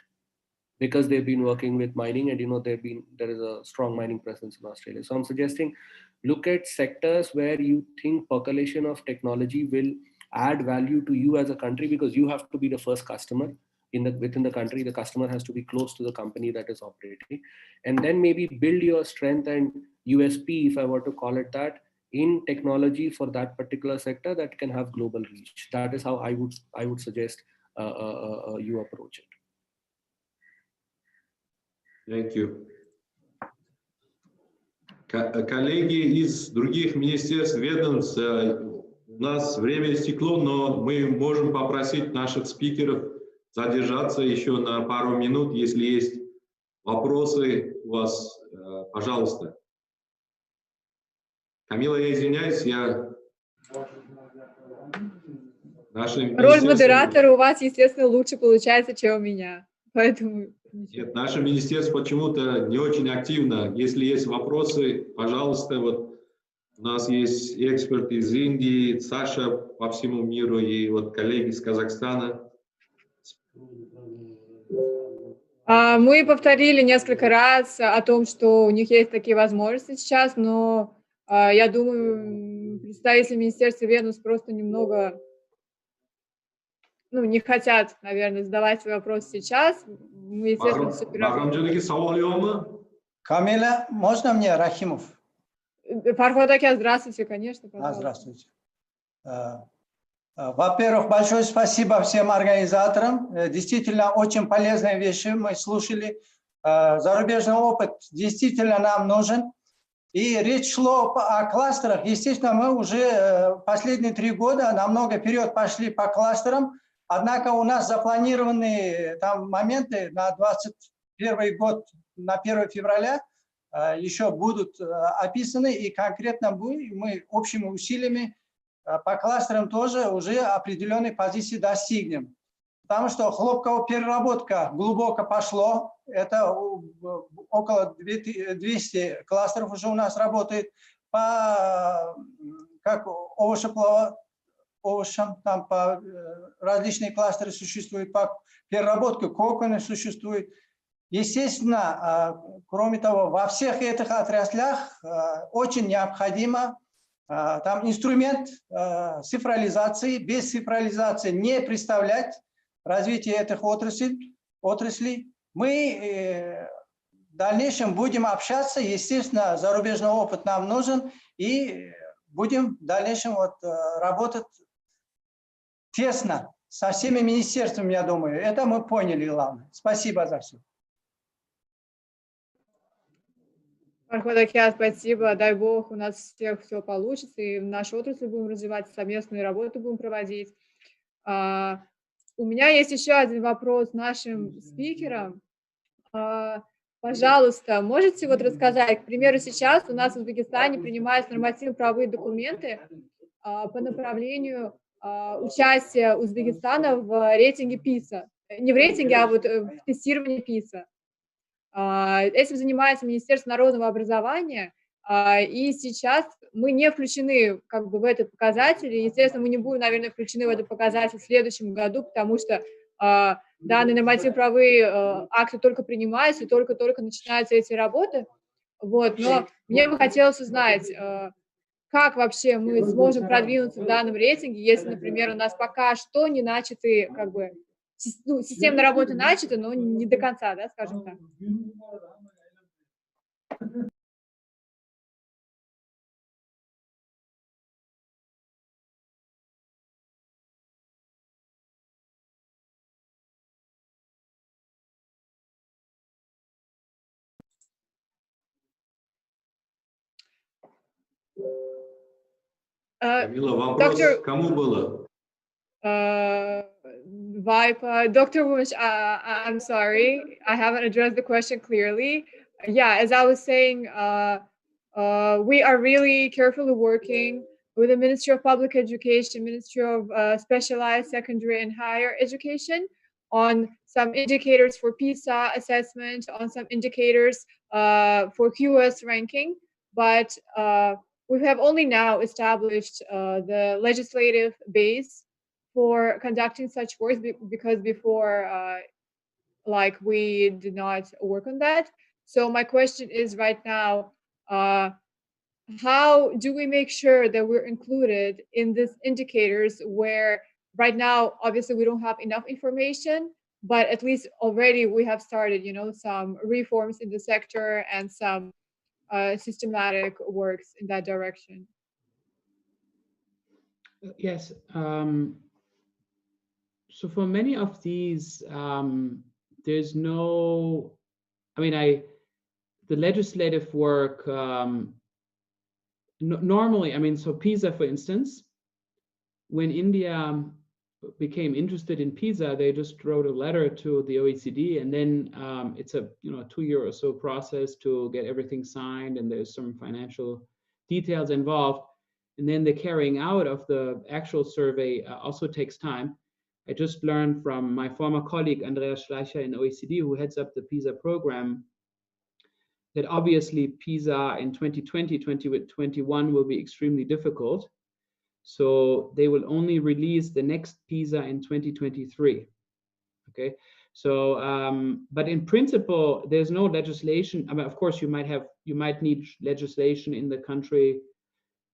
S5: because they've been working with mining, and there is a strong mining presence in Australia. So I'm suggesting look at sectors where you think percolation of technology will add value to you as a country, because you have to be the first customer within the country. The customer has to be close to the company that is operating, and then maybe build your strength and USP, if I were to call it that, in technology for that particular sector that can have global reach. That is how I would suggest you approach it.
S7: Thank you. Коллеги из других министерств, ведомств, у нас время истекло, но мы можем попросить наших спикеров задержаться еще на пару минут. Если есть вопросы у вас, пожалуйста. Камила, я извиняюсь,
S2: Роль модератора у вас, естественно, лучше получается, чем у меня. Поэтому...
S7: Нет, наше министерство почему-то не очень активно. Если есть вопросы, пожалуйста, вот у нас есть эксперт из Индии, Саша по всему миру, и вот коллеги из Казахстана.
S2: Мы повторили несколько раз о том, что у них есть такие возможности сейчас, но я думаю, представители министерства ведомств просто немного, не хотят, наверное, задавать свои вопросы сейчас. Мы, естественно, все
S8: Камиля, можно мне, Рахимов?
S2: Фарход Аке, здравствуйте, конечно, пожалуйста.
S8: Здравствуйте. Во-первых, большое спасибо всем организаторам. Действительно, очень полезные вещи мы слушали. Зарубежный опыт действительно нам нужен. И речь шло о кластерах. Естественно, мы уже последние 3 года намного вперед пошли по кластерам. Однако у нас запланированы там моменты на 2021 год, на 1 февраля еще будут описаны. И конкретно мы общими усилиями по кластерам тоже уже определенной позиции достигнем. Потому что хлопковая переработка глубоко пошло. Это около 200 кластеров уже у нас работает. Как овощам, там по различные кластеры существуют, по переработке кокона существует. Естественно, кроме того, во всех этих отраслях очень необходимо там инструмент цифрализации. Без цифрализации не представлять развитие этих отраслей. Мы в дальнейшем будем общаться, естественно, зарубежный опыт нам нужен, и будем в дальнейшем работать тесно со всеми министерствами, я думаю. Это мы поняли, главное. Спасибо за все.
S2: Мархвадакя, спасибо. Дай бог, у нас всех все получится, и в нашу отрасль будем развивать, совместные работы будем проводить. У меня есть еще один вопрос нашим спикерам. Пожалуйста, можете рассказать, к примеру, сейчас у нас в Узбекистане принимаются нормативно-правовые документы по направлению участия Узбекистана в рейтинге ПИСа. Не в рейтинге, а в тестировании ПИСа. Этим занимается Министерство народного образования, и сейчас мы не включены в этот показатель, и, естественно, мы не будем, наверное, включены в этот показатель в следующем году, потому что данные нормативно-правовые акты только принимаются, и только-только начинаются эти работы. Но мне бы хотелось узнать, как вообще мы сможем продвинуться в данном рейтинге, если, например, у нас пока что не начаты, системная работа начата, но не до конца, да, скажем так.
S7: Камила, вопрос кому было?
S2: Vaipa, Dr. Wunsch, I'm sorry, I haven't addressed the question clearly. Yeah, as I was saying, we are really carefully working with the Ministry of Public Education, Ministry of Specialized Secondary and Higher Education on some indicators for PISA assessment, on some indicators for QS ranking, but we have only now established the legislative base for conducting such work, because before, we did not work on that. So my question is right now, how do we make sure that we're included in these indicators where right now, obviously, we don't have enough information, but at least already we have started, some reforms in the sector and some systematic works in that direction?
S3: Yes. So for many of these, there's no, the legislative work, normally, so PISA, for instance, when India became interested in PISA, they just wrote a letter to the OECD, and then it's a 2-year or so process to get everything signed, and there's some financial details involved, and then the carrying out of the actual survey also takes time. I just learned from my former colleague Andreas Schleicher in OECD, who heads up the PISA program, that obviously PISA in 2020, 2021 will be extremely difficult. So they will only release the next PISA in 2023. Okay, so but in principle, there's no legislation. Of course, you might need legislation in the country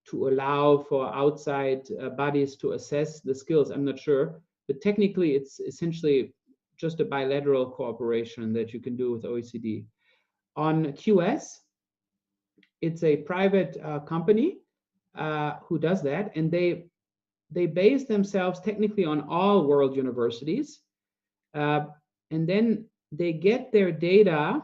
S3: to allow for outside bodies to assess the skills. I'm not sure, but technically, it's essentially just a bilateral cooperation that you can do with OECD. On QS, it's a private company who does that, and they base themselves technically on all world universities, and then they get their data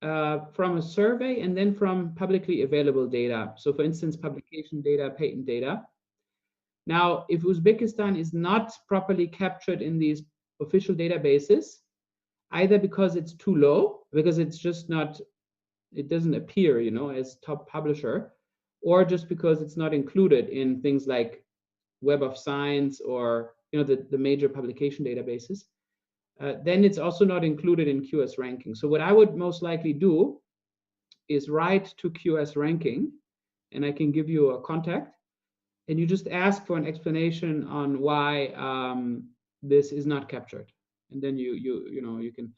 S3: from a survey and then from publicly available data. So for instance, publication data, patent data. Now, if Uzbekistan is not properly captured in these official databases, either because it's too low, because it's just not, it doesn't appear, as top publisher, or just because it's not included in things like Web of Science or the major publication databases, then it's also not included in QS ranking. So what I would most likely do is write to QS ranking, and I can give you a contact, and you just ask for an explanation on why this is not captured, and then you can.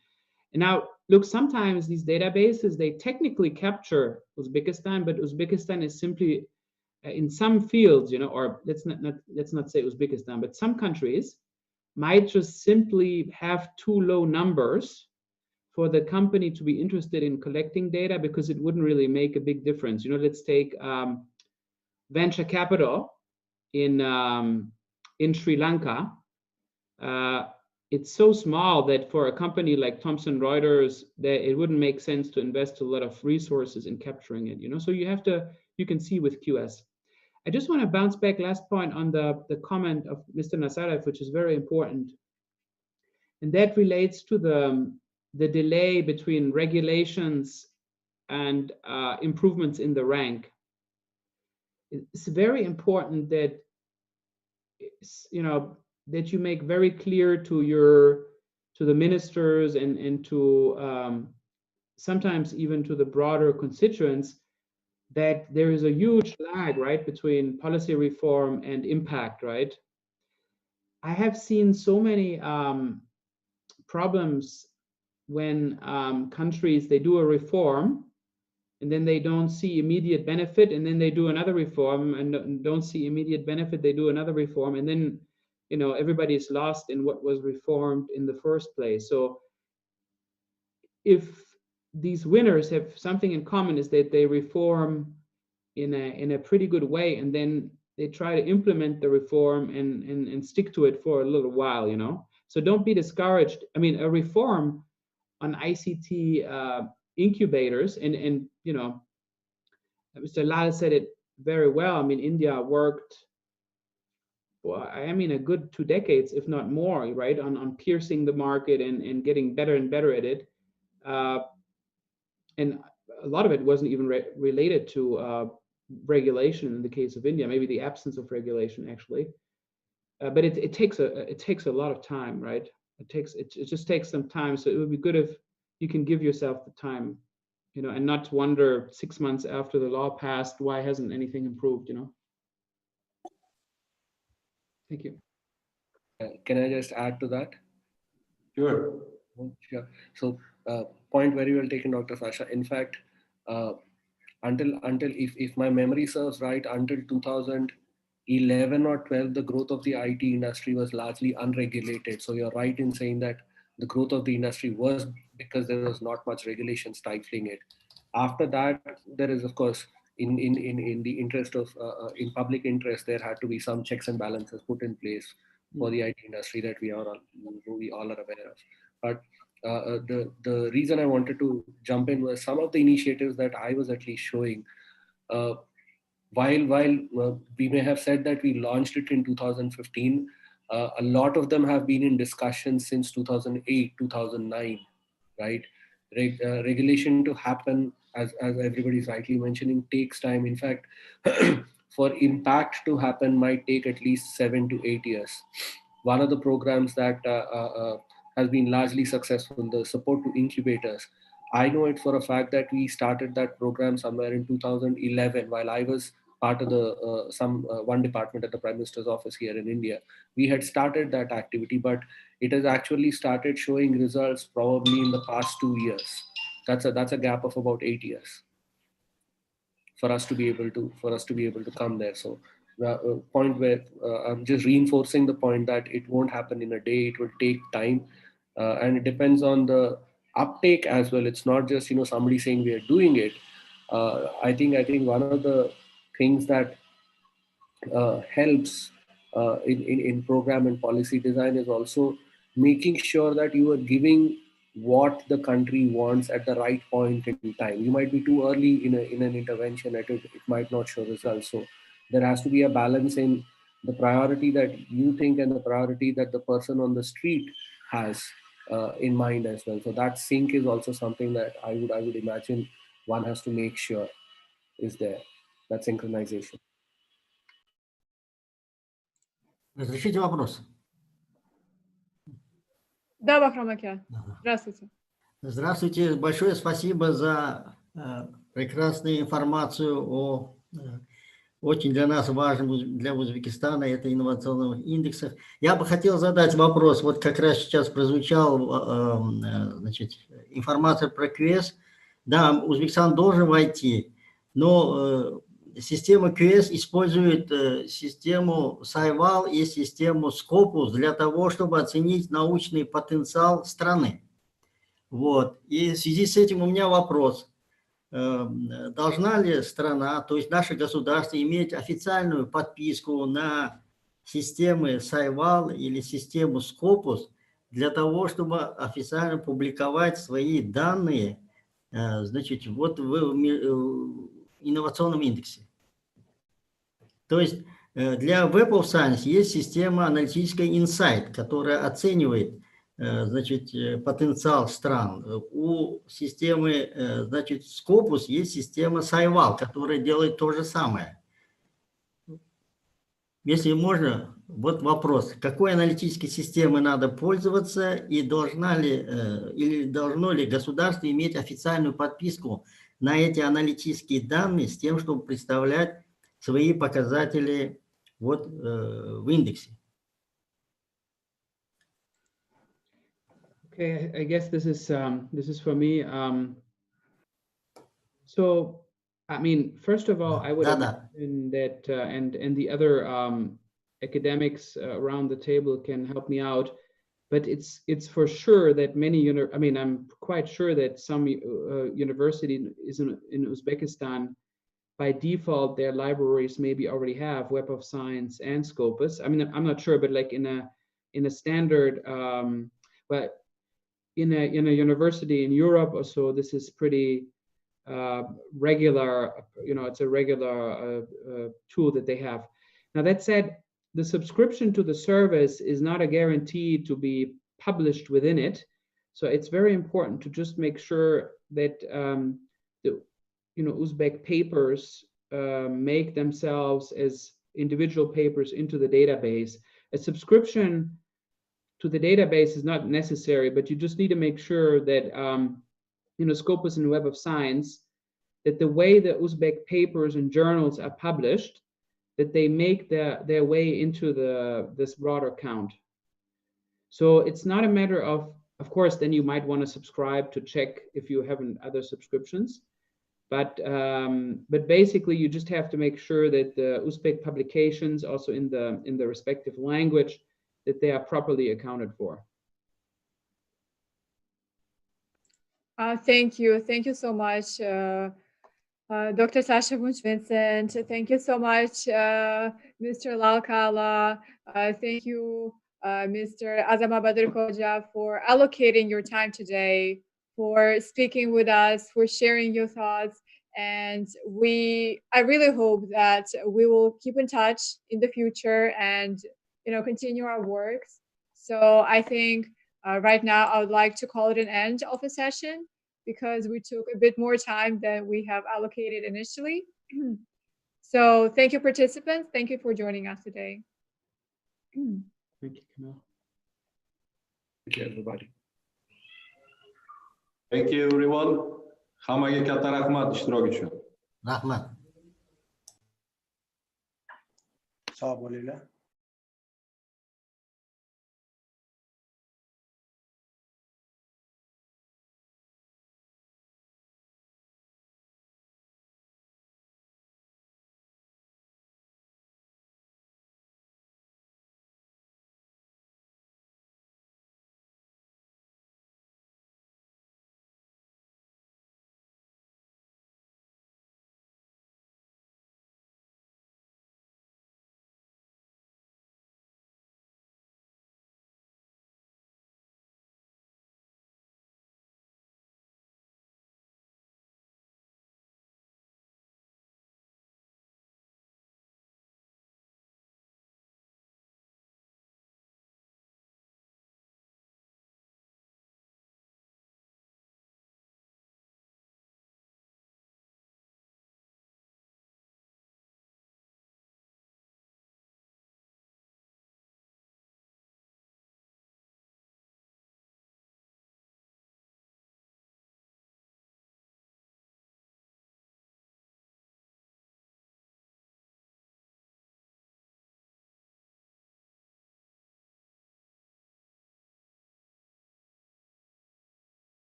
S3: And now look, sometimes these databases, they technically capture Uzbekistan, but Uzbekistan is simply in some fields, or let's not say Uzbekistan, but some countries might just simply have too low numbers for the company to be interested in collecting data, because it wouldn't really make a big difference. Let's take venture capital in Sri Lanka. It's so small that for a company like Thomson Reuters, that it wouldn't make sense to invest a lot of resources in capturing it. So you can see with QS. I just want to bounce back, last point, on the comment of Mr. Nasarev, which is very important, and that relates to the delay between regulations and improvements in the rank. It's very important that that you make very clear to the ministers and to sometimes even to the broader constituents that there is a huge lag, right, between policy reform and impact, right? I have seen so many problems when countries, they do a reform and then they don't see immediate benefit, and then they do another reform and don't see immediate benefit, they do another reform, and then everybody is lost in what was reformed in the first place. So if these winners have something in common, is that they reform in a pretty good way, and then they try to implement the reform and stick to it for a little while, So don't be discouraged. I mean, a reform on ICT incubators, and Mr. Lal said it very well. I mean, India worked, a good 2 decades, if not more, right, on piercing the market and getting better and better at it. And a lot of it wasn't even related to regulation in the case of India, maybe the absence of regulation, actually. But it takes a lot of time, right? It just takes some time. So it would be good if you can give yourself the time, and not wonder 6 months after the law passed, why hasn't anything improved, Thank you.
S5: Can I just add to that?
S7: Sure.
S5: Sure. So point very well taken, Dr. Sasha. In fact, until if my memory serves right, until 2011 or 12, the growth of the IT industry was largely unregulated. So you're right in saying that the growth of the industry was because there was not much regulation stifling it. After that, there is, of course, in the interest of in public interest, there had to be some checks and balances put in place for the IT industry that we all are aware of. But the reason I wanted to jump in was some of the initiatives that I was at least showing. While we may have said that we launched it in 2015, a lot of them have been in discussion since 2008, 2009, right? Regulation to happen, as everybody's rightly mentioning, takes time. In fact, for impact to happen might take at least 7 to 8 years. One of the programs that has been largely successful, the support to incubators, I know it for a fact that we started that program somewhere in 2011 while I was part of the one department at the Prime Minister's office here in India. We had started that activity, but it has actually started showing results probably in the past 2 years. That's a gap of about 8 years for us to be able to come there. So the point where I'm just reinforcing the point that it won't happen in a day. It will take time, and it depends on the uptake as well. It's not just somebody saying we are doing it. I think one of the things that helps in program and policy design is also making sure that you are giving what the country wants at the right point in time. You might be too early in an intervention, it might not show results. So there has to be a balance in the priority that you think and the priority that the person on the street has in mind as well. So that sync is also something that I would imagine one has to make sure is there, that synchronization.
S9: Разрешите вопрос?
S2: Да, Бахрамаке. Здравствуйте.
S9: Здравствуйте. Большое спасибо за прекрасную информацию о очень для нас важен, для Узбекистана, это инновационных индексов. Я бы хотел задать вопрос, вот как раз сейчас прозвучал, значит, информация про QS. Да, Узбекистан должен войти, но система QS использует систему Сайвал и систему Scopus для того, чтобы оценить научный потенциал страны. Вот. И в связи с этим у меня вопрос. Должна ли страна, то есть наше государство, иметь официальную подписку на системы Сайвал или систему Scopus для того, чтобы официально публиковать свои данные, значит, вот в инновационном индексе? То есть для Web of Science есть система аналитическая Insight, которая оценивает, значит, потенциал стран. У системы, значит, Scopus есть система Сайвал, которая делает то же самое. Если можно, вот вопрос, какой аналитической системой надо пользоваться и должно ли государство иметь официальную подписку на эти аналитические данные с тем, чтобы представлять свои показатели вот в индексе?
S3: Okay, I guess this is for me. So, I mean, first of all, I would imagine that, and the other academics around the table can help me out. But it's for sure that many I'm quite sure that some university is in Uzbekistan, by default, their libraries maybe already have Web of Science and Scopus. I mean, I'm not sure, but like in a standard, but in a university in Europe or so, this is pretty regular. It's a regular tool that they have. Now that said, the subscription to the service is not a guarantee to be published within it. So it's very important to just make sure that the Uzbek papers make themselves as individual papers into the database. A subscription to the database is not necessary, but you just need to make sure that Scopus and Web of Science, that the way the Uzbek papers and journals are published, that they make their way into this broader count. So it's not a matter of course, then you might want to subscribe to check if you haven't other subscriptions. But basically, you just have to make sure that the Uzbek publications, also in the respective language, that they are properly accounted for.
S2: Thank you so much, Dr. Sasha Bunch-Vincent. Thank you so much, Mr. Lalkala. Thank you, Mr. Azama Badr Koja, for allocating your time today, for speaking with us, for sharing your thoughts. And I really hope that we will keep in touch in the future and continue our works. So I think right now I would like to call it an end of the session, because we took a bit more time than we have allocated initially. So thank you, participants. Thank you for joining us today.
S3: Thank you, Camille.
S5: Thank you, everybody.
S7: Thank you, everyone. Hammaga katta rahmat ishtirok uchun.
S9: Rahmat.
S8: Sağ olun.